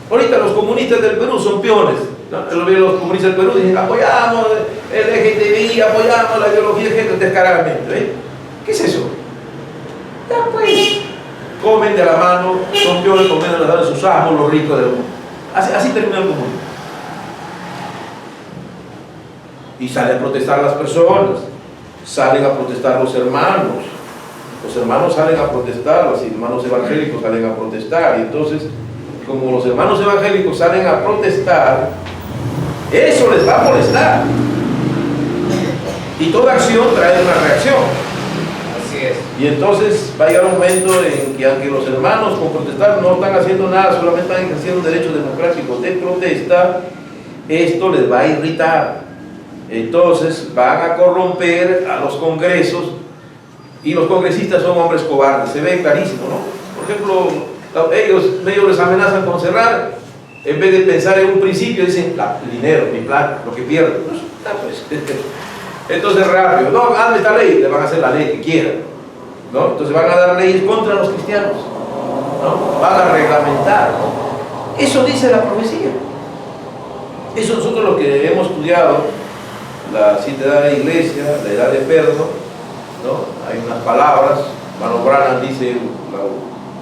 Ahorita los comunistas del Perú son peones, ¿no? Los comunistas del Perú dicen, apoyamos el LGTBI, apoyamos la ideología de género descaradamente. ¿Eh? ¿Qué es eso? Ya pues, comen de la mano, son peones, comen de la mano de sus amos, los ricos del mundo. Así termina el comunismo. Y salen a protestar las personas, salen a protestar los hermanos salen a protestar, los hermanos evangélicos salen a protestar, y entonces, como los hermanos evangélicos salen a protestar, eso les va a molestar. Y toda acción trae una reacción. Así es. Y entonces va a llegar un momento en que, aunque los hermanos con protestar no están haciendo nada, solamente están ejerciendo un derecho democrático de protesta, esto les va a irritar. Entonces van a corromper a los congresos, y los congresistas son hombres cobardes, se ve clarísimo, ¿no? Por ejemplo, ellos les amenazan con cerrar, en vez de pensar en un principio, dicen, el dinero, mi plata, lo que pierdo. Pues, entonces rápido, no, hazme esta ley, le van a hacer la ley que quieran, ¿no? Entonces van a dar leyes contra los cristianos, ¿no? Van a reglamentar, ¿no? Eso dice la profecía. Eso nosotros lo que hemos estudiado, la 7 edad de iglesia, la edad de perno, ¿no? Hay unas palabras, Mano Branham dice, la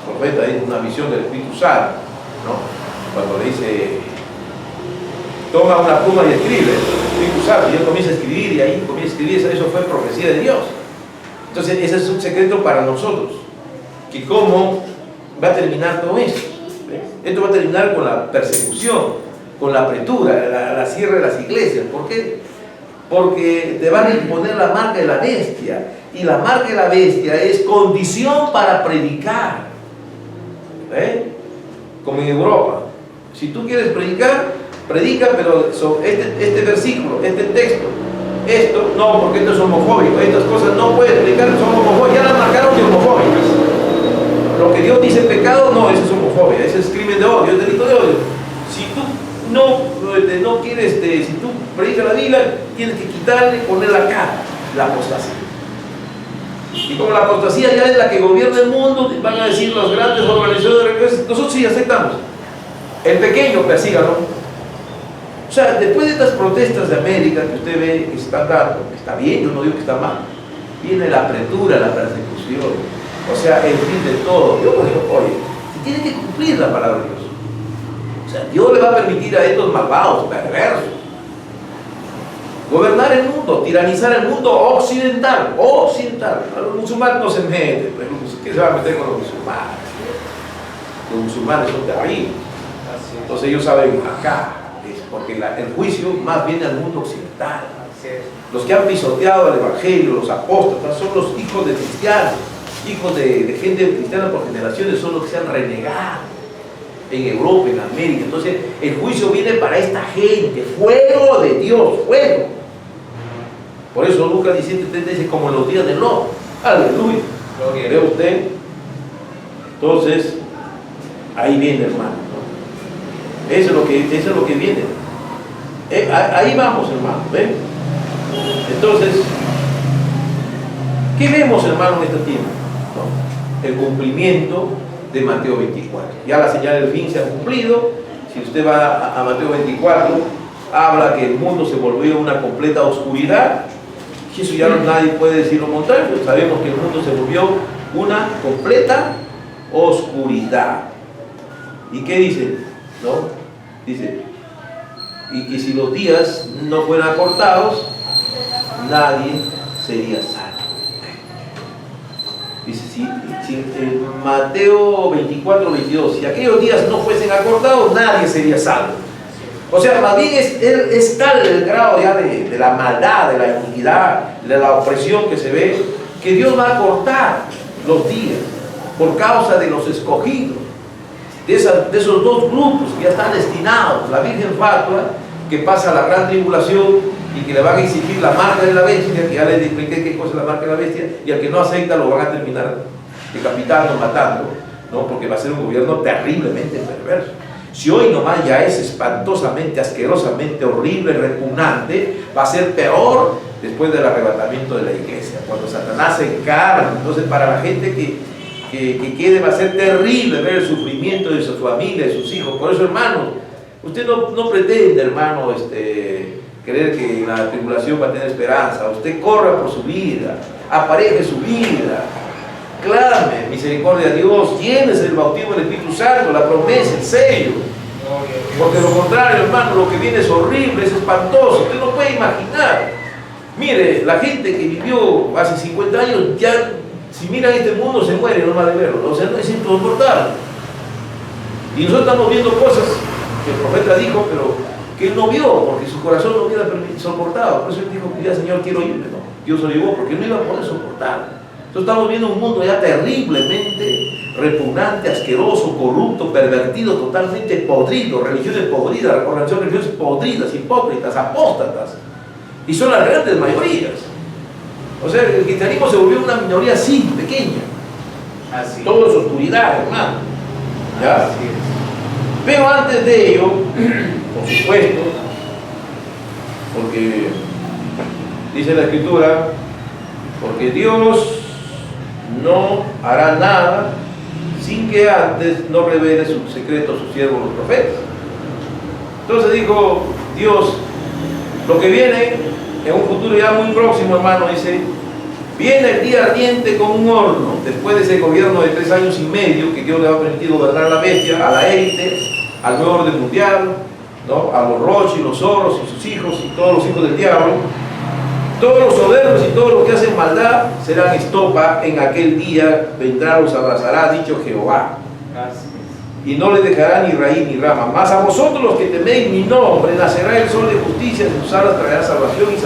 profeta dice una visión del Espíritu Santo, ¿no? Cuando le dice, toma una pluma y escribe, el Espíritu Santo, y él comienza a escribir, y ahí comienza a escribir, eso fue profecía de Dios. Entonces ese es un secreto para nosotros, que cómo va a terminar todo esto. Esto va a terminar con la persecución, con la apretura, la cierre de las iglesias. ¿Por qué? Porque te van a imponer la marca de la bestia, y la marca de la bestia es condición para predicar, como en Europa. Si tú quieres predicar, predica, pero este versículo, este texto, esto no, porque esto es homofóbico, estas cosas no puedes predicar, son homofóbicas, ya las marcaron de homofóbicas. Lo que Dios dice pecado, no, eso es homofobia, ese es crimen de odio, es delito de odio. Si tú no quieres, si tú predicas la Biblia, tienes que quitarle y poner la cara, la apostasía. Y como la apostasía ya es la que gobierna el mundo, van a decir las grandes organizaciones religiosas, nosotros sí aceptamos. El pequeño, persígalo. O sea, después de estas protestas de América que usted ve que están dando, está bien, yo no digo que está mal, viene la apretura, la persecución, o sea, el fin de todo. Yo digo, oye, se tiene que cumplir la palabra de Dios. O sea, Dios le va a permitir a estos malvados, perversos, Gobernar el mundo, tiranizar el mundo occidental. A los musulmanes no se meten, pero ¿qué se va a meter con los musulmanes? Los musulmanes son terribles. Entonces ellos saben acá, porque el juicio más viene al mundo occidental. Los que han pisoteado el evangelio, los apóstatas, son los hijos de cristianos, hijos de gente cristiana por generaciones, son los que se han renegado en Europa, en América. Entonces el juicio viene para esta gente, fuego de Dios, fuego. Por eso Lucas 17:30 dice, como en los días de Lot. Aleluya. ¿Ve usted? Entonces, ahí viene, hermano, ¿no? Eso es lo que viene. Ahí vamos, hermano, ¿ven? Entonces, ¿qué vemos, hermano, en este tiempo? ¿No? El cumplimiento de Mateo 24. Ya la señal del fin se ha cumplido. Si usted va a Mateo 24, habla que el mundo se volvió una completa oscuridad. Y eso ya nadie puede decir lo contrario. Sabemos que el mundo se volvió una completa oscuridad. ¿Y qué dice? ¿No? Dice, y que si los días no fueran acortados, nadie sería salvo. Dice, si en Mateo 24:22, si aquellos días no fuesen acortados, nadie sería salvo. O sea, más bien es tal el grado ya de la maldad, de la iniquidad, de la opresión que se ve, que Dios va a cortar los días por causa de los escogidos, de esos dos grupos que ya están destinados. La Virgen Fatua, que pasa la gran tribulación y que le van a exigir la marca de la bestia, que ya les expliqué qué cosa es la marca de la bestia, y al que no acepta lo van a terminar decapitando, matando, ¿no? Porque va a ser un gobierno terriblemente perverso. Si hoy nomás ya es espantosamente, asquerosamente horrible, repugnante, va a ser peor después del arrebatamiento de la iglesia, cuando Satanás se encarna. Entonces, para la gente que quede, va a ser terrible ver el sufrimiento de su familia, de sus hijos. Por eso, hermano, usted no pretende, hermano, creer que la tribulación va a tener esperanza. Usted corra por su vida, apareje su vida, clame misericordia a Dios, llénese el bautismo del Espíritu Santo, la promesa, el sello. Porque lo contrario, hermano, lo que viene es horrible, es espantoso. Usted no puede imaginar. Mire, la gente que vivió hace 50 años, ya, si miran este mundo, se muere nomás de verlo. O sea, no es insoportable. Y nosotros estamos viendo cosas que el profeta dijo, pero que él no vio, porque su corazón no hubiera soportado. Por eso él dijo que ya, Señor, quiero irme. No, Dios lo llevó porque no iba a poder soportar. Entonces estamos viendo un mundo ya terriblemente repugnante, asqueroso, corrupto, pervertido, totalmente podrido, religiones podridas, organizaciones religiosas podridas, hipócritas, apóstatas. Y son las grandes mayorías. O sea, el cristianismo se volvió una minoría así, pequeña. Así. Todo es oscuridad, hermano. ¿Ya? Así es. Pero antes de ello, por supuesto, porque dice la Escritura, porque Dios no hará nada sin que antes no revele su secreto a sus siervos los profetas. Entonces dijo Dios, lo que viene en un futuro ya muy próximo, hermano, dice, viene el día ardiente como un horno, después de ese gobierno de 3 años y medio que Dios le va a permitir gobernar a la bestia, a la élite, al nuevo orden mundial, ¿no? A los Rothschild, los Soros y sus hijos y todos los hijos del diablo. Todos los soberbios y todos los que hacen maldad serán estopa, en aquel día vendrá, los abrazará, dicho Jehová. Y no les dejará ni raíz ni rama. Mas a vosotros los que teméis mi nombre, nacerá el sol de justicia, en sus alas traerá salvación y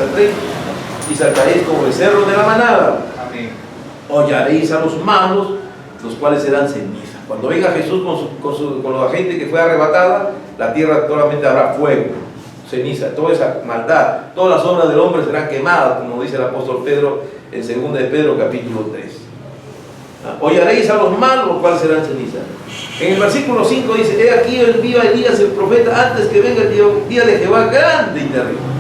saltaréis como becerros de la manada. Amén. Hollaréis a los malos, los cuales serán ceniza. Cuando venga Jesús con la gente que fue arrebatada, la tierra solamente habrá fuego, ceniza, toda esa maldad, todas las obras del hombre serán quemadas, como dice el apóstol Pedro en 2 de Pedro capítulo 3. Hollaréis a los malos, los cuales serán ceniza. En el versículo 5 dice, he aquí envía Elías el profeta antes que venga el día de Jehová grande y terrible.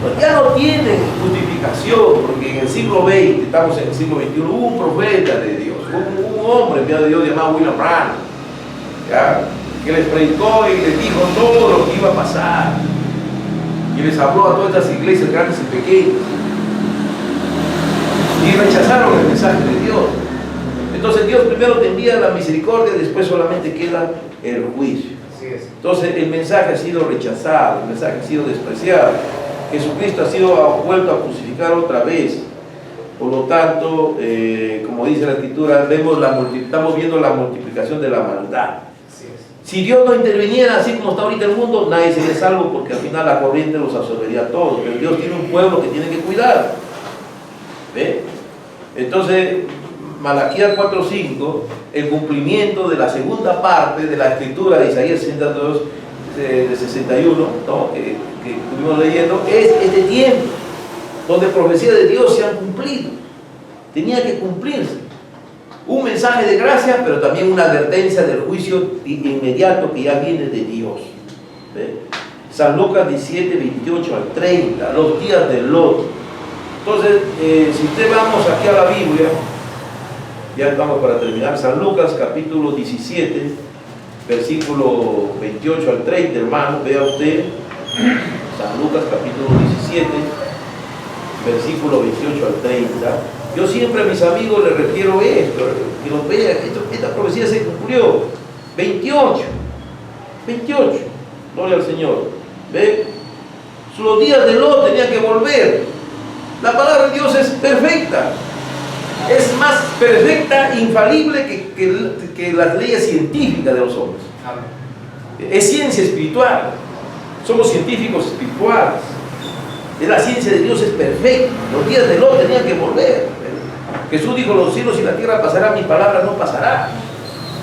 Pues ya no tienen justificación, porque en el siglo XX, estamos en el siglo XXI, hubo un profeta de Dios, hubo un hombre enviado de Dios llamado William Branham, ¿ya? Que les predicó y les dijo todo lo que iba a pasar, y les habló a todas estas iglesias grandes y pequeñas, y rechazaron el mensaje de Dios. Entonces Dios primero te envía la misericordia, después solamente queda el juicio. Así es. Entonces el mensaje ha sido rechazado, el mensaje ha sido despreciado. Jesucristo ha sido vuelto a crucificar otra vez. Por lo tanto, como dice la Escritura, estamos viendo la multiplicación de la maldad. Así es. Si Dios no interviniera así como está ahorita el mundo, nadie sería salvo, porque al final la corriente los absorbería a todos. Pero Dios tiene un pueblo que tiene que cuidar. ¿Ve? Entonces, Malaquías 4:5, el cumplimiento de la segunda parte de la Escritura de Isaías 62, de 61, ¿no? que estuvimos leyendo, es este tiempo donde profecías de Dios se han cumplido. Tenía que cumplirse. Un mensaje de gracia, pero también una advertencia del juicio inmediato que ya viene de Dios. ¿Ve? San Lucas 17, 28 al 30, los días de Lot. Entonces, si usted vamos aquí a la Biblia, ya estamos para terminar, San Lucas capítulo 17, versículo 28 al 30, hermano, vea usted, San Lucas capítulo 17, versículo 28 al 30. Yo siempre a mis amigos les refiero esto, que los vean, esta profecía se cumplió. 28, gloria al Señor. ¿Ve? Los días de Lot tenían que volver. La palabra de Dios es perfecta. Es más perfecta, infalible que las leyes científicas de los hombres. Es ciencia espiritual. Somos científicos espirituales. La ciencia de Dios es perfecta. Los días de Lot tenían que volver. Jesús dijo: los cielos y la tierra pasarán, mi palabra no pasará.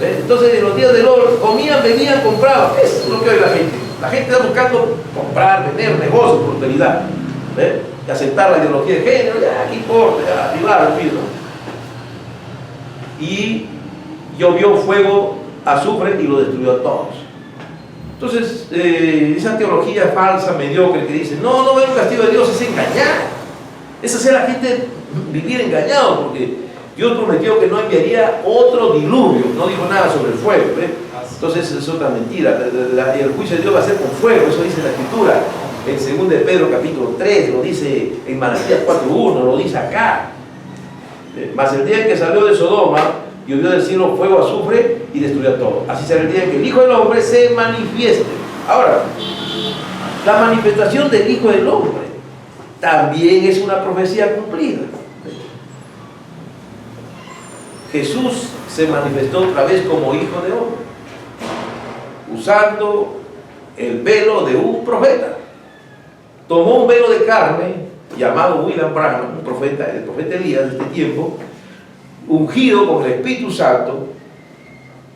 Entonces, en los días de Lot comían, bebían, compraban. Eso es lo que hoy la gente. La gente está buscando comprar, vender, negocio, prosperidad. Y aceptar la ideología de género, ya, ¿qué importa? Ya, arribar al piso. Y llovió fuego, azufre y lo destruyó a todos. Entonces, esa teología falsa, mediocre, que dice: no ver un castigo de Dios, es engañar. Es hacer a la gente vivir engañado, porque Dios prometió que no enviaría otro diluvio. No dijo nada sobre el fuego. Entonces, es otra mentira. El juicio de Dios va a ser con fuego, eso dice la Escritura. En 2 de Pedro capítulo 3, lo dice en Malaquías 4:1, lo dice acá. Mas el día en que salió de Sodoma, llovió del cielo fuego, azufre y destruyó a todo. Así será el día en que el Hijo del Hombre se manifieste. Ahora, la manifestación del Hijo del Hombre también es una profecía cumplida. Jesús se manifestó otra vez como Hijo de Hombre, usando el velo de un profeta. Tomó un velo de carne, llamado William Branham, un profeta, el profeta Elías de este tiempo, ungido con el Espíritu Santo,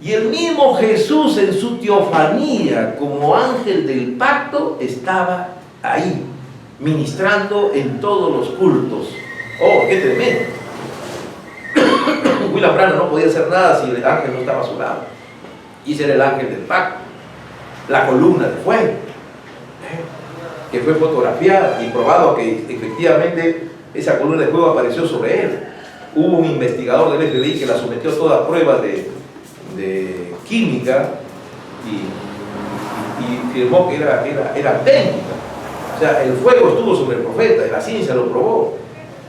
y el mismo Jesús en su teofanía como ángel del pacto estaba ahí, ministrando en todos los cultos. ¡Oh, qué tremendo! William Branham no podía hacer nada si el ángel no estaba a su lado. Y ese era el ángel del pacto, la columna de fuego, que fue fotografiada y probado que efectivamente esa columna de fuego apareció sobre él. Hubo un investigador del FBI que la sometió a todas pruebas de química y firmó que era técnica. O sea, el fuego estuvo sobre el profeta, la ciencia lo probó.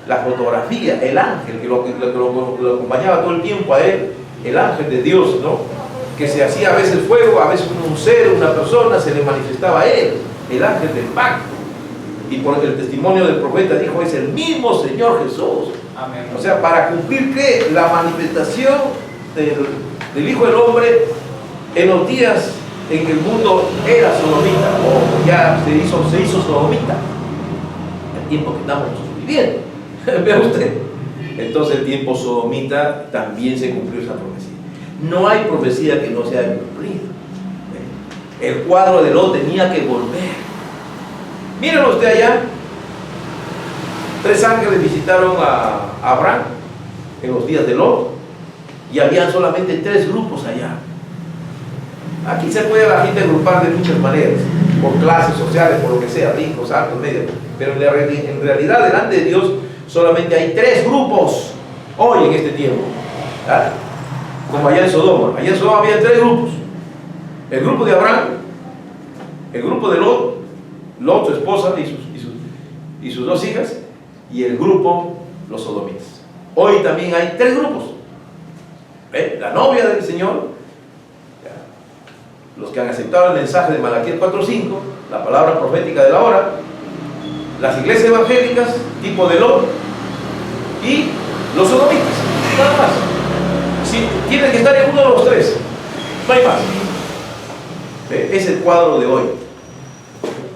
La fotografía, el ángel que lo acompañaba todo el tiempo a él, el ángel de Dios, ¿no? Que se hacía a veces fuego, a veces un ser, una persona, se le manifestaba a él, el ángel del pacto. Y por el testimonio del profeta dijo: es el mismo Señor Jesús. Amén. O sea, para cumplir ¿qué? La manifestación del Hijo del Hombre en los días en que el mundo era sodomita, o ya se hizo sodomita, el tiempo que estamos viviendo. ¿Ve usted? Entonces, el tiempo sodomita también se cumplió esa profecía. No hay profecía que no se haya cumplido. El cuadro de Lot tenía que volver. Mírenlo usted allá. 3 ángeles visitaron a Abraham en los días de Lot, y habían solamente 3 grupos allá. Aquí se puede la gente agrupar de muchas maneras, por clases sociales, por lo que sea, ricos, altos, medios, pero en realidad delante de Dios solamente hay 3 grupos hoy en este tiempo, ¿verdad? Como allá en Sodoma. Allá en Sodoma había 3 grupos: el grupo de Abraham, el grupo de Lot, su esposa y sus 2 hijas, y el grupo, los sodomitas. Hoy también hay 3 grupos. ¿Ve? La novia del Señor, los que han aceptado el mensaje de Malaquías 4:5, la palabra profética de la hora, las iglesias evangélicas, tipo de Lot, y los sodomitas, nada más. Si, tienen que estar en uno de los tres, no hay más. Es el cuadro de hoy.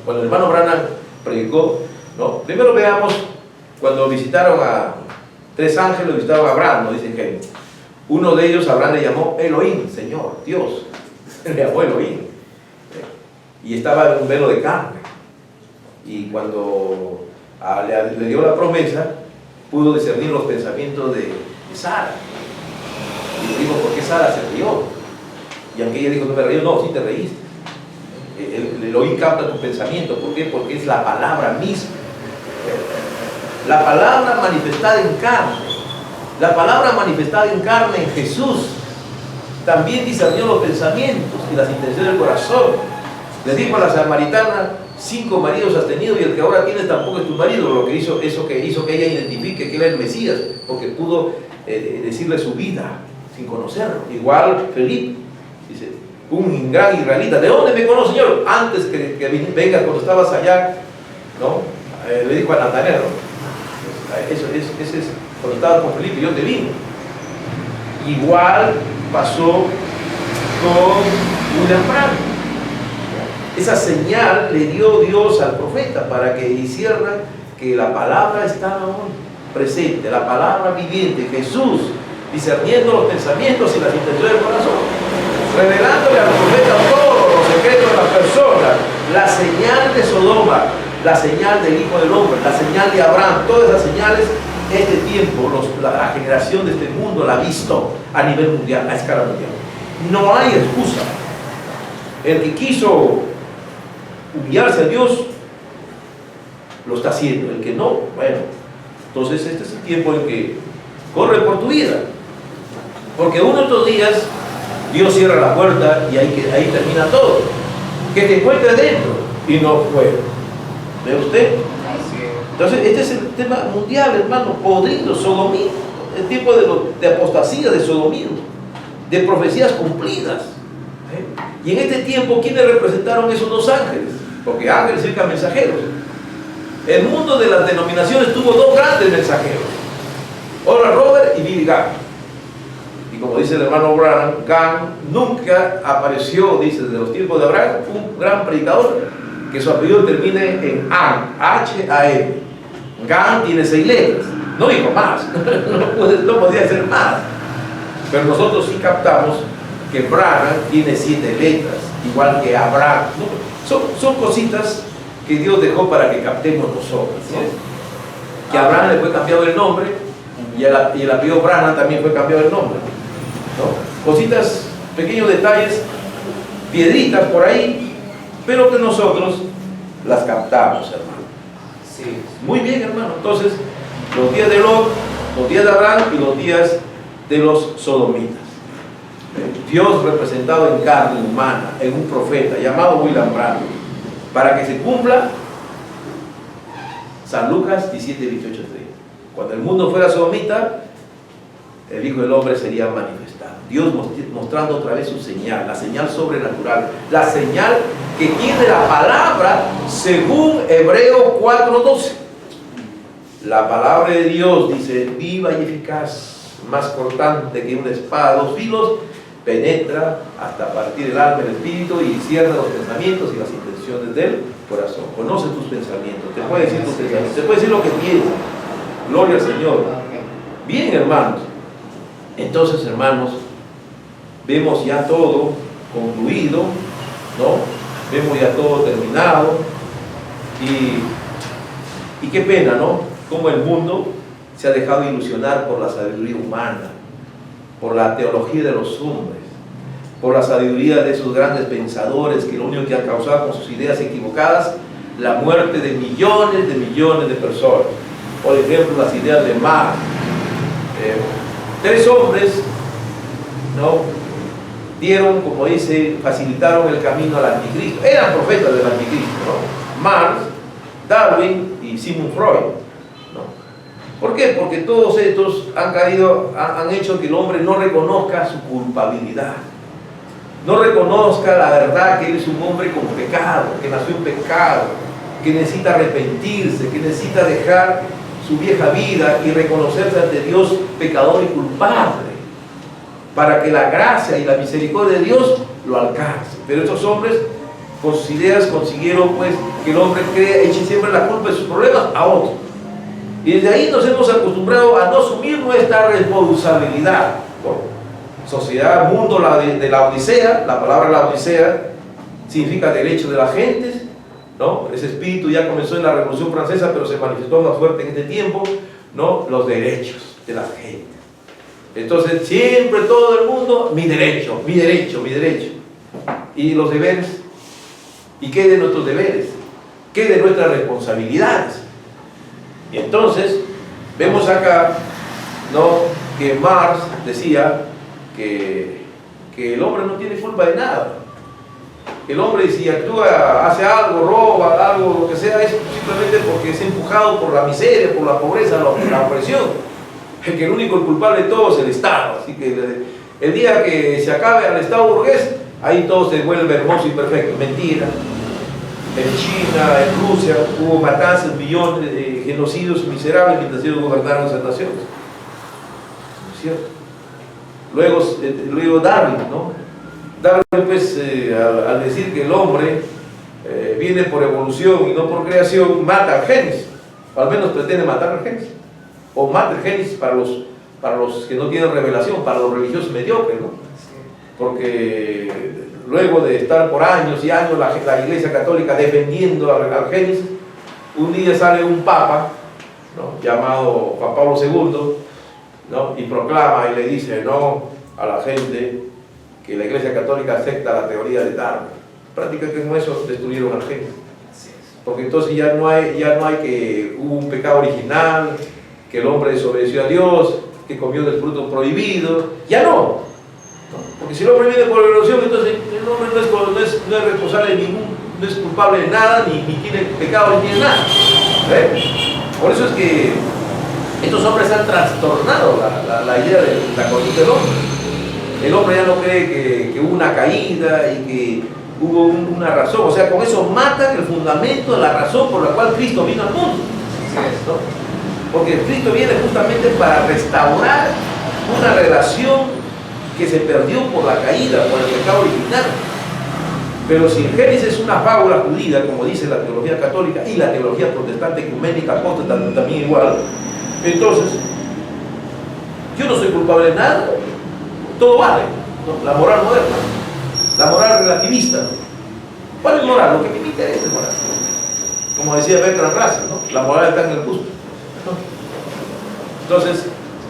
Cuando el hermano Branham predicó, ¿no? Primero veamos cuando visitaron a tres ángeles, visitaron a Abraham, ¿no? Dicen que uno de ellos, Abraham, le llamó Elohim, Señor, Dios, le llamó Elohim, y estaba en un velo de carne, y cuando le dio la promesa, pudo discernir los pensamientos de Sara, y le dijo, ¿por qué Sara se rió? Y aunque ella dijo, no me reí, no, sí te reíste. El Elohim capta tu pensamiento. ¿Por qué? Porque es la palabra misma. La palabra manifestada en carne. La palabra manifestada en carne en Jesús también discernió los pensamientos y las intenciones del corazón. Le dijo a la samaritana, 5 maridos has tenido y el que ahora tienes tampoco es tu marido. Lo que hizo, eso que hizo que ella identifique que él era el Mesías, porque pudo decirle su vida sin conocerlo. Igual Felipe dice, un gran israelita, ¿de dónde me conoce, Señor? Antes que vengas, cuando estabas allá, ¿no? Le dijo a Natanael, ¿no? Ese es cuando estabas con Felipe, yo te vi. Igual pasó con William Branham. Esa señal le dio Dios al profeta para que hiciera que la palabra estaba presente, la palabra viviente, Jesús, discerniendo los pensamientos y las intenciones del corazón, revelándole a los profetas todos los secretos de las personas, la señal de Sodoma, la señal del Hijo del Hombre, la señal de Abraham, todas esas señales, este tiempo, la generación de este mundo la ha visto a nivel mundial, a escala mundial. No hay excusa. El que quiso humillarse a Dios, lo está haciendo. El que no, bueno, entonces este es el tiempo en que corre por tu vida. Porque uno de estos días, Dios cierra la puerta y ahí termina todo. Que te encuentre dentro y no fuera. ¿Ve usted? Entonces, este es el tema mundial, hermano, podrido, sodomía, el tipo de apostasía, de sodomía, de profecías cumplidas. Y en este tiempo, ¿quiénes representaron esos dos ángeles? Porque ángeles significan mensajeros. El mundo de las denominaciones tuvo dos grandes mensajeros, Oral Roberts y Billy Graham. Y como dice el hermano Branham, Graham nunca apareció, dice, desde los tiempos de Abraham, un gran predicador, que su apellido termine en Am, H-A-M. Graham tiene 6 letras, no dijo más, no podía ser más. Pero nosotros sí captamos que Branham tiene 7 letras, igual que Abraham. Son cositas que Dios dejó para que captemos nosotros, ¿no? Que a Branham le fue cambiado el nombre y el apellido Branham también fue cambiado el nombre, ¿no? Cositas, pequeños detalles, piedritas por ahí, pero que nosotros las captamos, hermano. Sí. Muy bien, hermano. Entonces, los días de Lot, los días de Abraham y los días de los sodomitas. Dios representado en carne humana, en un profeta llamado William Branham, para que se cumpla San Lucas 17, 28, 30. Cuando el mundo fuera sodomita, el Hijo del Hombre sería manifestado. Dios mostrando otra vez su señal, la señal sobrenatural, la señal que tiene la palabra según Hebreos 4:12. La palabra de Dios dice, viva y eficaz, más cortante que una espada de 2 filos, penetra hasta partir el alma y el espíritu y cierra los pensamientos y las intenciones del corazón. Conoce tus pensamientos, te puede decir tus pensamientos, te puede decir lo que piensas. Gloria al Señor. Bien, hermanos. Entonces, hermanos, vemos ya todo concluido, ¿no? Vemos ya todo terminado y qué pena, ¿no? Como el mundo se ha dejado ilusionar por la sabiduría humana, por la teología de los hombres, por la sabiduría de esos grandes pensadores que lo único que han causado con sus ideas equivocadas, la muerte de millones de personas. Por ejemplo, las ideas de Marx. 3 hombres, ¿no? Dieron, como dice, facilitaron el camino al anticristo. Eran profetas del anticristo, ¿no? Marx, Darwin y Sigmund Freud, ¿no? ¿Por qué? Porque todos estos han hecho que el hombre no reconozca su culpabilidad, no reconozca la verdad que él es un hombre con pecado, que nació en pecado, que necesita arrepentirse, que necesita dejar su vieja vida y reconocerse ante Dios pecador y culpable, para que la gracia y la misericordia de Dios lo alcance. Pero estos hombres con sus ideas consiguieron pues que el hombre eche siempre la culpa de sus problemas a otro. Y desde ahí nos hemos acostumbrado a no asumir nuestra responsabilidad. Sociedad, mundo de la Odisea, la palabra la Odisea significa derecho de las gentes, ¿no? Ese espíritu ya comenzó en la Revolución Francesa, pero se manifestó más fuerte en este tiempo, ¿no? Los derechos de la gente. Entonces siempre todo el mundo, mi derecho, mi derecho, mi derecho. ¿Y los deberes? ¿Y qué de nuestros deberes? ¿Qué de nuestras responsabilidades? Y entonces vemos acá, ¿no?, que Marx decía que el hombre no tiene culpa de nada. El hombre, si actúa, hace algo, roba algo, lo que sea, es simplemente porque es empujado por la miseria, por la pobreza, la opresión. Que el único culpable de todo es el Estado. Así que el día que se acabe el Estado burgués, ahí todo se vuelve hermoso y perfecto. Mentira. En China, en Rusia, hubo matanzas, millones de genocidios miserables mientras ellos gobernaron esas naciones. ¿No es cierto? Luego Darwin, ¿no? Darwin, pues, al decir que el hombre viene por evolución y no por creación, mata al Génesis, o al menos pretende matar al Génesis, o mata el Génesis para los que no tienen revelación, para los religiosos mediocres, ¿no? Porque luego de estar por años y años la Iglesia Católica defendiendo al Génesis, un día sale un papa, ¿no?, llamado Juan Pablo II, ¿no?, y proclama y le dice no a la gente que la Iglesia Católica acepta la teoría de Darwin. Prácticamente con eso destruyeron al Génesis, porque entonces ya no hay que hubo un pecado original, que el hombre desobedeció a Dios, que comió del fruto prohibido, ya no. Porque si el hombre viene por evolución, entonces el hombre no es responsable de no es culpable de nada, ni tiene pecado, ni tiene nada. ¿Ves? Por eso es que estos hombres han trastornado la idea de la conducta del hombre. El hombre ya no cree que hubo una caída y que hubo una razón. O sea, con eso matan el fundamento de la razón por la cual Cristo vino al mundo, ¿no? Porque Cristo viene justamente para restaurar una relación que se perdió por la caída, por el pecado original. Pero si el Génesis es una fábula judía, como dice la teología católica y la teología protestante ecuménica apóstata también igual, entonces yo no soy culpable de nada, todo vale, ¿no? La moral moderna, la moral relativista, ¿no? ¿Cuál es moral? Lo que me interesa es moral. Como decía Bertrand Russell, ¿no? La moral está en el gusto, ¿no? Entonces,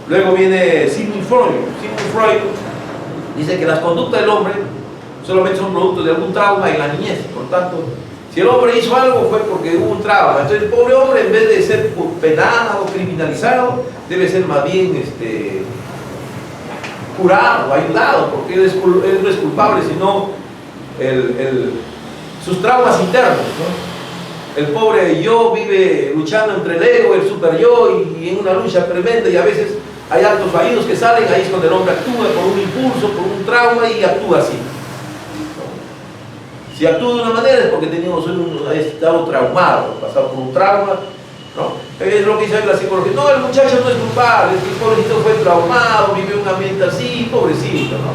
luego viene Sigmund Freud dice que las conductas del hombre solamente son producto de algún trauma en la niñez. Por tanto, si el hombre hizo algo fue porque hubo un trauma. Entonces el pobre hombre, en vez de ser penado o criminalizado, debe ser más bien curado, ayudado, porque él no es culpable, sino sus traumas internos, ¿no? El pobre yo vive luchando entre el ego, el super yo, y en una lucha tremenda, y a veces hay actos fallidos que salen, ahí es cuando el hombre actúa por un impulso, por un trauma, y actúa así. Si actúa de una manera es porque ha estado traumado, pasado por un trauma, ¿no? Es lo que dice la psicología. No, el muchacho no es culpable, el pobrecito fue traumado, vive un ambiente así, pobrecito, ¿no?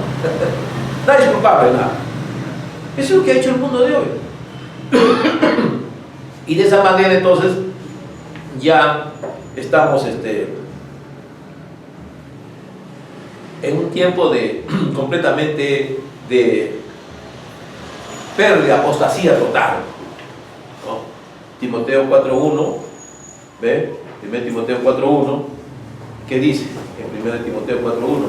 Nadie es culpable, nada. Eso es lo que ha hecho el mundo de hoy. Y de esa manera entonces ya estamos en un tiempo completamente de pérdida, apostasía total, ¿no? Timoteo 4.1, ¿ve? 1 Timoteo 4.1, ¿qué dice? En 1 Timoteo 4.1,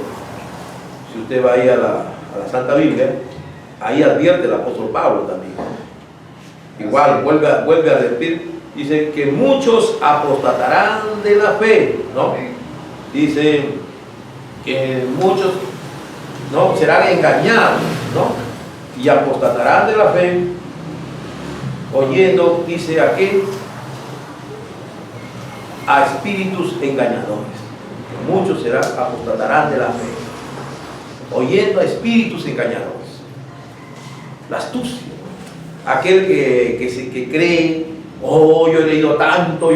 si usted va ahí a la Santa Biblia, ahí advierte el apóstol Pablo también. Igual, vuelve a advertir, dice que muchos apostatarán de la fe, ¿no? Dice que muchos, ¿no?, serán engañados, ¿no?, y apostatarán de la fe, oyendo, dice aquí, a espíritus engañadores. Muchos apostatarán de la fe, oyendo a espíritus engañadores. La astucia, aquel que cree Oh, yo he leído tanto,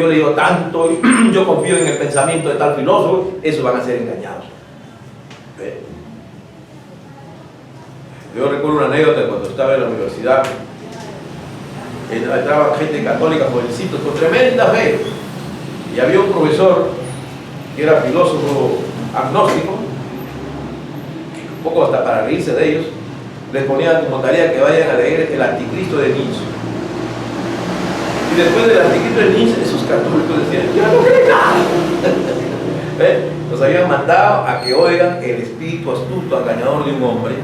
yo confío en el pensamiento de tal filósofo, esos van a ser engañados. Yo recuerdo una anécdota cuando estaba en la universidad. Entraba gente católica, jovencitos, con tremenda fe. Y había un profesor que era filósofo agnóstico, un poco hasta para reírse de ellos, les ponía como tarea que vayan a leer el Anticristo de Nietzsche. Y después del Anticristo de Nietzsche, esos católicos decían, ¡ya no creen nada! Nos habían mandado a que oigan el espíritu astuto, engañador de un hombre.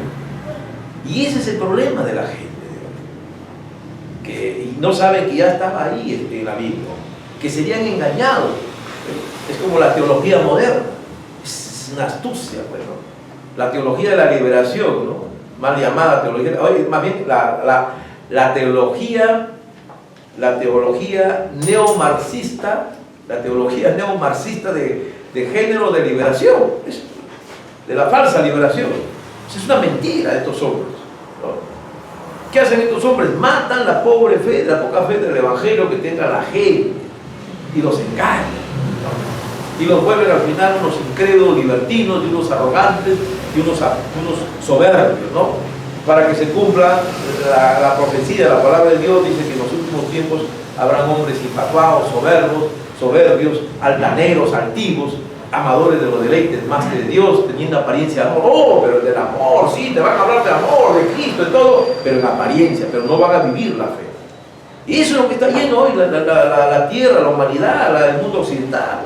Y ese es el problema de la gente, que no saben que ya estaba ahí en la Biblia, que serían engañados. Es como la teología moderna, es una astucia, pues, ¿no? La teología de la liberación, ¿no? Mal llamada teología, oye, más bien la teología neomarxista, de género de liberación, de la falsa liberación. Es una mentira de estos hombres, ¿no? ¿Qué hacen estos hombres? Matan la pobre fe, la poca fe del evangelio que tenga la gente y los engañan, ¿no? Y los vuelven al final unos incrédulos, libertinos, y unos arrogantes y unos soberbios, ¿no? Para que se cumpla la profecía, la palabra de Dios dice que en los últimos tiempos habrán hombres infatuados, soberbios, altaneros, altivos, amadores de los deleites más que de Dios, teniendo apariencia de amor. Oh, pero del amor, sí, te van a hablar de amor, de Cristo, de todo, pero en apariencia, pero no van a vivir la fe. Y eso es lo que está lleno hoy la tierra, la humanidad, el mundo occidental.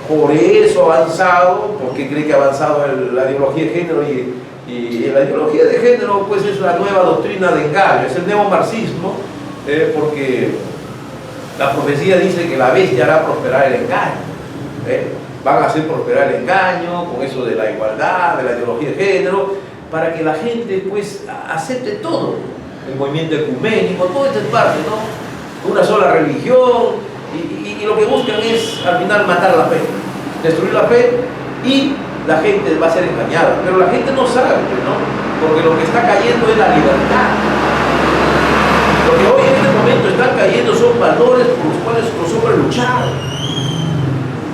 Por eso ha avanzado, porque cree que ha avanzado la ideología de género, y la ideología de género pues es la nueva doctrina de engaño, es el neomarxismo, porque la profecía dice que la bestia hará prosperar el engaño. Van a hacer prosperar el engaño con eso de la igualdad, de la ideología de género, para que la gente pues acepte todo, el movimiento ecuménico, todo esto es parte, ¿no? Una sola religión, y lo que buscan es al final matar la fe, destruir la fe, y la gente va a ser engañada, pero la gente no sabe, ¿no? Porque lo que está cayendo es la libertad. Lo que hoy en este momento están cayendo son valores por los cuales los hombres lucharon,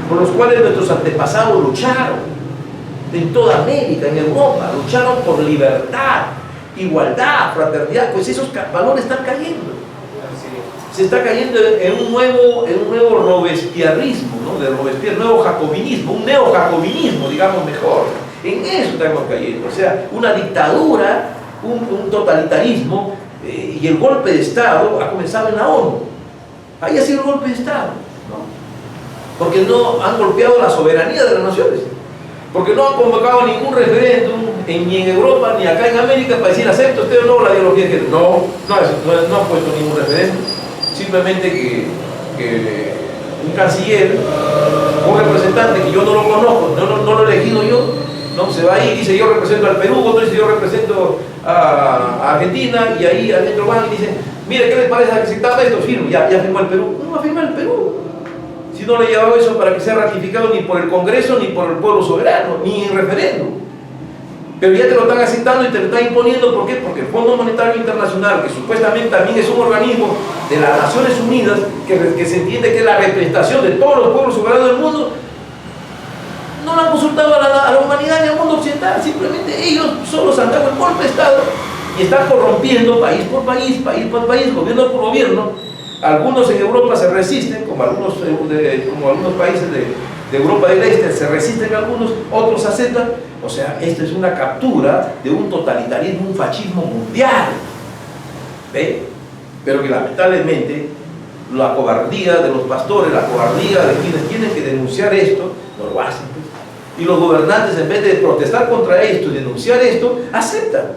por los cuales nuestros antepasados lucharon en toda América, en Europa, lucharon por libertad, igualdad, fraternidad. Pues esos valores están cayendo. Se está cayendo en un nuevo robespierrismo, ¿no? De Robespierre, nuevo jacobinismo, un neojacobinismo, digamos mejor. En eso estamos cayendo, o sea, una dictadura, un totalitarismo, y el golpe de Estado ha comenzado en la ONU. Ahí ha sido el golpe de Estado, ¿no? Porque no han golpeado la soberanía de las naciones, porque no han convocado ningún referéndum ni en Europa ni acá en América para decir acepta usted o no la ideología de género. No han puesto ningún referéndum, simplemente que un canciller, un representante que yo no lo conozco, no lo he elegido yo, no se va ahí y dice yo represento al Perú, otro dice yo represento a Argentina, y ahí adentro van y dicen mire, ¿qué les parece aceptar esto? Firmo, ya firmó el Perú. No va a firmar el Perú si no le he llevado eso para que sea ratificado ni por el Congreso ni por el pueblo soberano, ni en referéndum. Pero ya te lo están aceptando y te lo están imponiendo. ¿Por qué? Porque el Fondo Monetario Internacional, que supuestamente también es un organismo de las Naciones Unidas, que se entiende que es la representación de todos los pueblos soberanos del mundo, no lo han consultado a la humanidad ni al mundo occidental. Simplemente ellos solos han dado el golpe de Estado y están corrompiendo país por país, gobierno por gobierno. Algunos en Europa se resisten, como algunos países de Europa del Este se resisten algunos, otros aceptan. O sea, esto es una captura de un totalitarismo, un fascismo mundial. ¿Ve? Pero que lamentablemente la cobardía de los pastores, la cobardía de quienes tienen que denunciar esto, no lo hacen, pues. Y los gobernantes, en vez de protestar contra esto y denunciar esto, aceptan,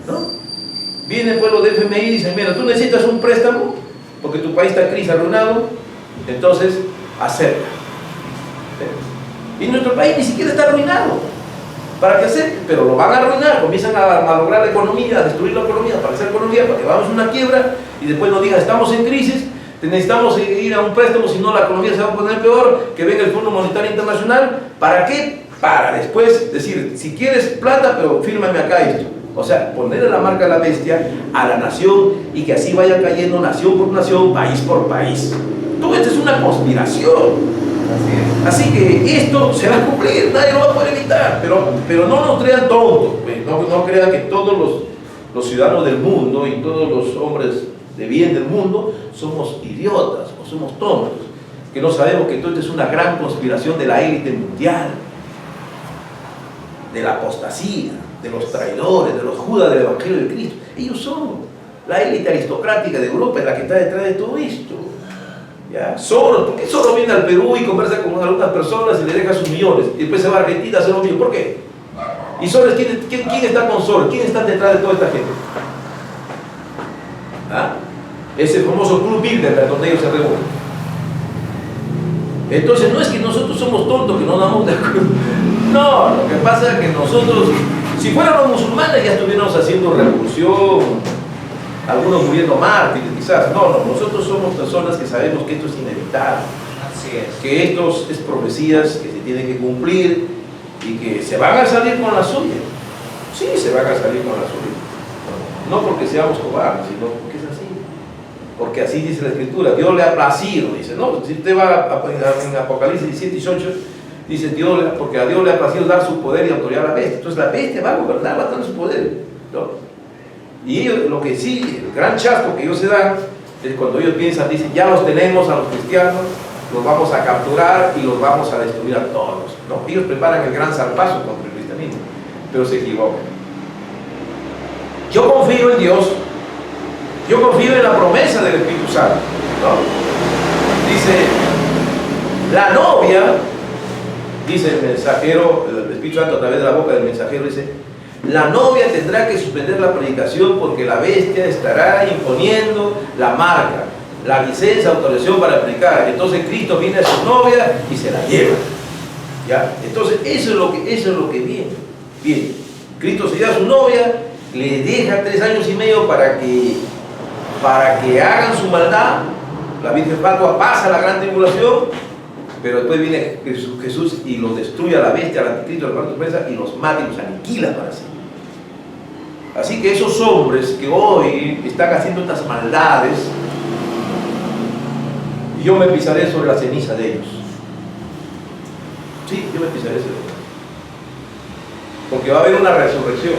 ¿no? Vienen pues los de FMI y dicen, mira, tú necesitas un préstamo porque tu país está en crisis, arruinado, entonces acepta. Y nuestro país ni siquiera está arruinado para que acepte, pero lo van a arruinar, comienzan a malograr la economía, a destruir la economía, para hacer economía, para que vamos a una quiebra y después nos digan, estamos en crisis, necesitamos ir a un préstamo, si no la economía se va a poner peor, que venga el Fondo Monetario Internacional. ¿Para qué? Para después decir, si quieres plata, pero fírmame acá esto. O sea, ponerle la marca de la bestia a la nación y que así vaya cayendo nación por nación, país por país. Todo esto es una conspiración. Así que esto se va a cumplir, nadie lo va a poder evitar. Pero no nos crean tontos, no crean que todos los ciudadanos del mundo y todos los hombres de bien del mundo somos idiotas o somos tontos, que no sabemos que todo esto es una gran conspiración de la élite mundial, de la apostasía, de los traidores, de los judas del Evangelio de Cristo. Ellos son la élite aristocrática de Europa, es la que está detrás de todo esto. ¿Ya? Soros, ¿por qué Soros viene al Perú y conversa con algunas personas y le deja sus millones y después se va a Argentina a hacer lo mismo? ¿Por qué? ¿Y Soros, quién está con Soros? ¿Quién está detrás de toda esta gente? ¿Ah? Ese famoso Club Bilderberg donde ellos se reúnen. Entonces no es que nosotros somos tontos que no damos de acuerdo. No, lo que pasa es que nosotros, si fuéramos musulmanes ya estuviéramos haciendo revolución, algunos muriendo mártires quizás. No, nosotros somos personas que sabemos que esto es inevitable. Así es. Que esto es profecías que se tienen que cumplir y que se van a salir con la suya. Sí, se van a salir con la suya. No porque seamos cobardes, sino porque es así. Porque así dice la Escritura, Dios le ha placido, dice, no, si usted va en Apocalipsis 17, 18, dice porque a Dios le ha placido dar su poder y autoridad a la bestia. Entonces la bestia va a gobernar, va a tener su poder, ¿no? Y ellos, lo que sí, el gran chasco que ellos se dan, es cuando ellos piensan, dicen, ya los tenemos a los cristianos, los vamos a capturar y los vamos a destruir a todos, ¿no? Ellos preparan el gran zarpazo contra el cristianismo, pero se equivocan. Yo confío en Dios. Yo confío en la promesa del Espíritu Santo, ¿no? Dice, la novia, dice el mensajero, el Espíritu Santo a través de la boca del mensajero, dice, la novia tendrá que suspender la predicación porque la bestia estará imponiendo la marca, la licencia, autorización para predicar. Entonces Cristo viene a su novia y se la lleva, ¿ya? Entonces eso es lo que viene. Bien, Cristo se lleva a su novia, le deja 3 años y medio para que hagan su maldad. La Virgen Fatua pasa la gran tribulación, pero después viene Jesús y los destruye a la bestia, al anticristo, al cuarto presa, y los mata y los aniquila para siempre. Así que esos hombres que hoy están haciendo estas maldades, yo me pisaré sobre la ceniza de ellos. Sí, yo me pisaré sobre ellos. Porque va a haber una resurrección.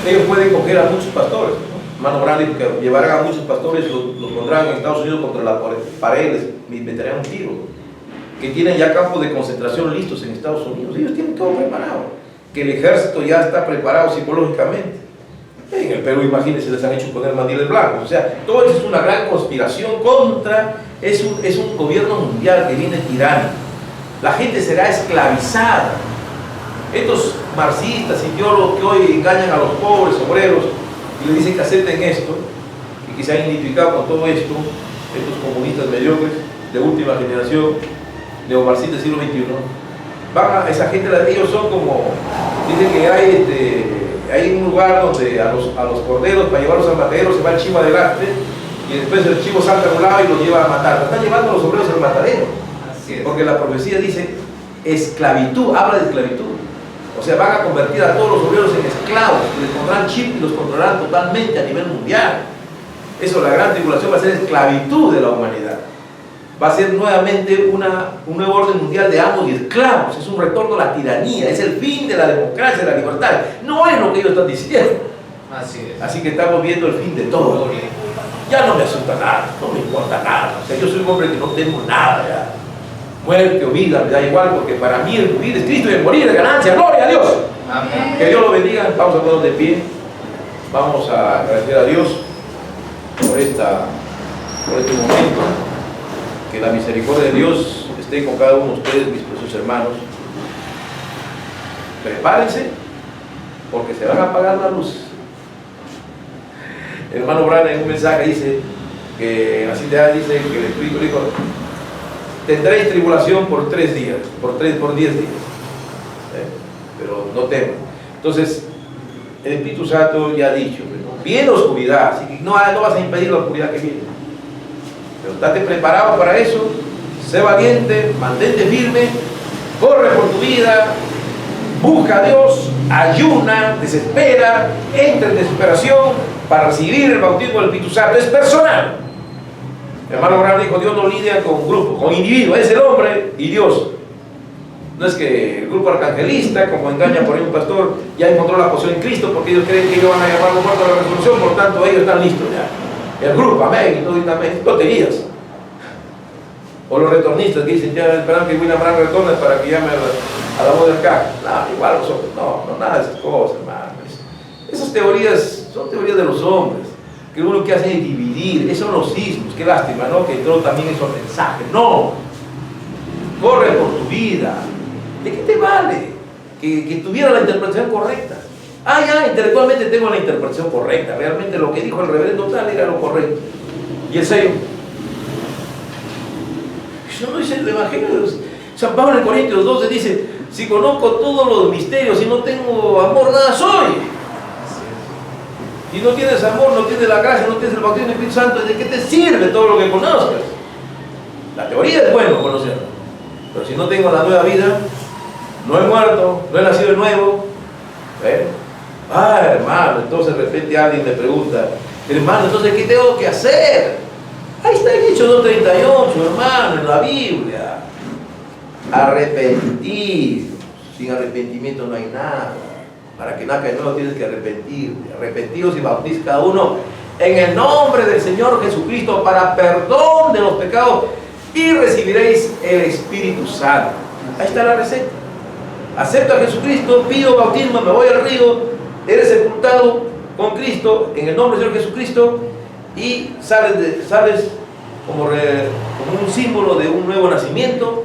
Ellos pueden coger a muchos pastores, ¿no? Mano grande, que llevarán a muchos pastores y los pondrán en Estados Unidos contra la pared, les meterán un tiro. Que tienen ya campos de concentración listos en Estados Unidos. Ellos tienen todo preparado. Que el ejército ya está preparado psicológicamente. En el Perú, imagínense, les han hecho poner mandiles blancos. O sea, todo eso es una gran conspiración contra, es un gobierno mundial que viene tiránico. La gente será esclavizada. Estos marxistas y teólogos que hoy engañan a los pobres obreros y les dicen que acepten esto, y que se han identificado con todo esto, estos comunistas mediocres de última generación, neomarxistas del siglo XXI, esa gente, ellos son como, dicen que hay un lugar donde a los corderos, para llevarlos al matadero, se va el chivo adelante, y después el chivo salta a un lado y los lleva a matar. Están llevando a los obreros al matadero, porque la profecía dice esclavitud, habla de esclavitud. O sea, van a convertir a todos los obreros en esclavos, les pondrán chip y los controlarán totalmente a nivel mundial. Eso, la gran tribulación va a ser esclavitud de la humanidad. Va a ser nuevamente un nuevo orden mundial de amos y esclavos. Es un retorno a la tiranía, es el fin de la democracia, de la libertad. No es lo que ellos están diciendo. Así es. Así que estamos viendo el fin de todo. Ya no me asusta nada, no me importa nada. O sea, yo soy un hombre que no temo nada ya. Muerte o vida, me da igual, porque para mí el vivir es Cristo y el morir es ganancia. ¡Gloria a Dios! Amén. Que Dios lo bendiga. Vamos a ponernos de pie. Vamos a agradecer a Dios por este momento. Que la misericordia de Dios esté con cada uno de ustedes, mis preciosos hermanos. Prepárense, porque se van a apagar las luces. El hermano Brana en un mensaje dice que así dice que el Espíritu dijo: tendréis tribulación por 3 días, por 10 días, pero no teman. Entonces, el Espíritu Santo ya ha dicho, ¿no? Viene oscuridad, así que no vas a impedir la oscuridad que viene. Pero estate preparado para eso, sé valiente, mantente firme, corre por tu vida, busca a Dios, ayuna, desespera, entra en desesperación para recibir el bautismo del Espíritu Santo. Es personal. El hermano Branham dijo: Dios no lidia con grupos, con individuos, es el hombre y Dios. No es que el grupo arcangelista, como engaña por ahí un pastor, ya encontró la posición en Cristo porque ellos creen que ellos van a llamar los muertos a la resurrección, por tanto ellos están listos ya. El grupo, amén, y todo y amén, tonterías. O los retornistas que dicen: ya esperan que William Branham retorne para que llame a la voz del caja. No, igual nosotros, no, nada de esas cosas, hermano. Esas teorías son teorías de los hombres, que lo único que hacen es dividir. Esos son los sismos, qué lástima, ¿no? Que entró también esos mensajes. No, corre por tu vida. ¿De qué te vale que tuviera la interpretación correcta? Ya, intelectualmente tengo la interpretación correcta. Realmente lo que dijo el reverendo tal era lo correcto. Y el sello. Eso no dice el Evangelio. San Pablo en Corintios 12 dice: si conozco todos los misterios y no tengo amor, nada soy. Si no tienes amor, no tienes la gracia, no tienes el bautismo del Espíritu Santo, ¿de qué te sirve todo lo que conozcas? La teoría es bueno conocerla, pero si no tengo la nueva vida, no he muerto, no he nacido de nuevo. Hermano, entonces de repente alguien me pregunta: hermano, entonces ¿qué tengo que hacer? Ahí está en Hechos 2:38, hermano, en la Biblia. Arrepentir. Sin arrepentimiento no hay nada. Para que nazca de nuevo tienes que arrepentirte. Arrepentidos y bautizados cada uno en el nombre del Señor Jesucristo para perdón de los pecados, y recibiréis el Espíritu Santo. Ahí está la receta. Acepto a Jesucristo, pido bautismo, me voy al río, eres sepultado con Cristo en el nombre del Señor Jesucristo, y sales como un símbolo de un nuevo nacimiento.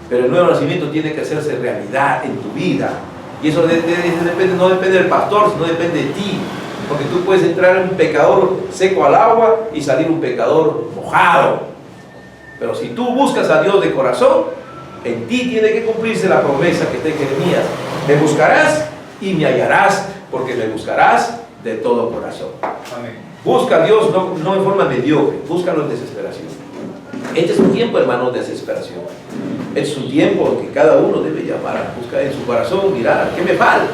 Pero el nuevo nacimiento tiene que hacerse realidad en tu vida, y eso no depende del pastor, sino depende de ti, porque tú puedes entrar un pecador seco al agua y salir un pecador mojado. Pero si tú buscas a Dios de corazón, en ti tiene que cumplirse la promesa que está en Jeremías: me buscarás y me hallarás, porque me buscarás de todo corazón. Amén. Busca a Dios no en forma mediocre, búscalo en desesperación. Este es un tiempo, hermanos, de desesperación. Este es un tiempo que cada uno debe llamar, buscar en su corazón, mirar, ¿qué me falta?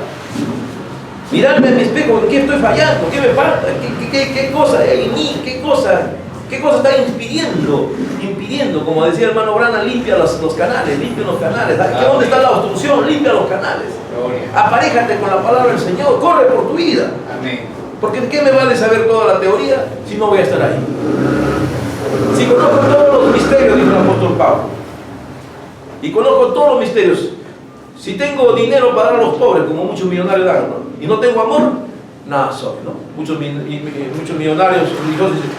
Mirarme en mi espejo, ¿en qué estoy fallando? ¿Qué me falta? ¿Qué cosa hay en mí? ¿Qué cosa está impidiendo? Como decía el hermano Branham, limpia los canales, limpia los canales. ¿Dónde está la obstrucción? Limpia los canales. Aparéjate con la palabra del Señor, corre por tu vida. Amén. Porque ¿de qué me vale saber toda la teoría si no voy a estar ahí? Si conozco todos los misterios, dijo el apóstol Pablo, y conozco todos los misterios, si tengo dinero para dar a los pobres, como muchos millonarios dan, ¿no? Y no tengo amor, nada soy, ¿no? Muchos millonarios religiosos dicen: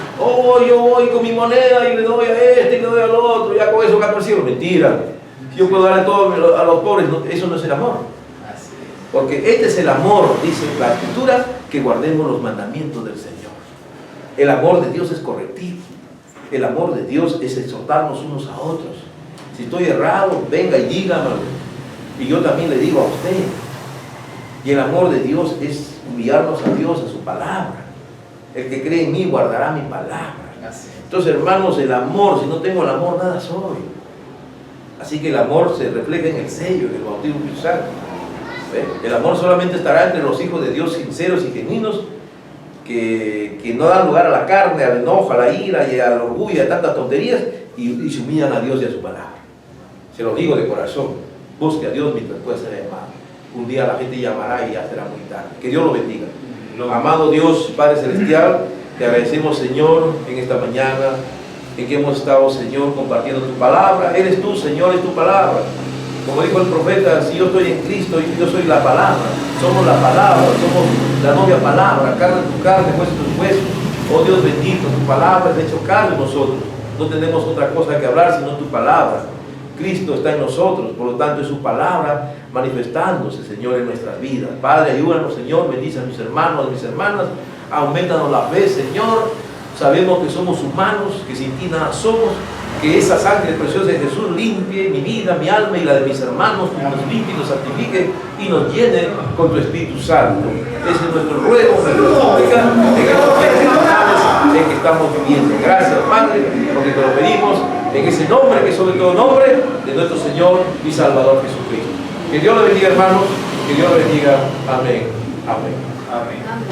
yo voy con mi moneda y le doy a este y le doy al otro, ya con eso gano el cielo. Mentira. Si yo puedo darle todo a los pobres, eso no es el amor. Porque este es el amor, dice la Escritura, que guardemos los mandamientos del Señor. El amor de Dios es correctivo. El amor de Dios es exhortarnos unos a otros. Si estoy errado, venga y dígame, y yo también le digo a usted. Y el amor de Dios es enviarnos a Dios, a su palabra. El que cree en mí guardará mi palabra. Entonces, hermanos, el amor, si no tengo el amor, nada soy. Así que el amor se refleja en el sello, en el bautismo del Espíritu Santo. El amor solamente estará entre los hijos de Dios sinceros y genuinos, que no dan lugar a la carne, al enojo, a la ira y al orgullo y a tantas tonterías, y se humillan a Dios y a su palabra. Se lo digo de corazón: busque a Dios mientras pueda ser llamado. Un día la gente llamará y ya será muy tarde. Que Dios lo bendiga. Amado Dios, Padre Celestial, te agradecemos, Señor, en esta mañana en que hemos estado, Señor, compartiendo tu palabra. Eres tú, Señor, es tu palabra. Como dijo el profeta: si yo estoy en Cristo, yo soy la palabra. Somos la palabra, somos la novia palabra. Carne tu carne, hueso tus huesos. Oh Dios bendito, tu palabra es hecho carne en nosotros. No tenemos otra cosa que hablar sino tu palabra. Cristo está en nosotros, por lo tanto es su palabra manifestándose, Señor, en nuestras vidas. Padre, ayúdanos, Señor, bendice a mis hermanos, a mis hermanas, aumentanos la fe, Señor. Sabemos que somos humanos, que sin ti nada somos, que esa sangre preciosa de Jesús limpie mi vida, mi alma y la de mis hermanos, que nos limpie, nos santifique y nos llene con tu Espíritu Santo. Ese es nuestro ruego, nuestra súplica, en estos tiempos en que estamos viviendo. Gracias, Padre, porque te lo pedimos en ese nombre, que sobre todo nombre, de nuestro Señor y Salvador Jesucristo. Que Dios le bendiga, hermanos. Que Dios bendiga. Amén. Amén. Amén. Amén.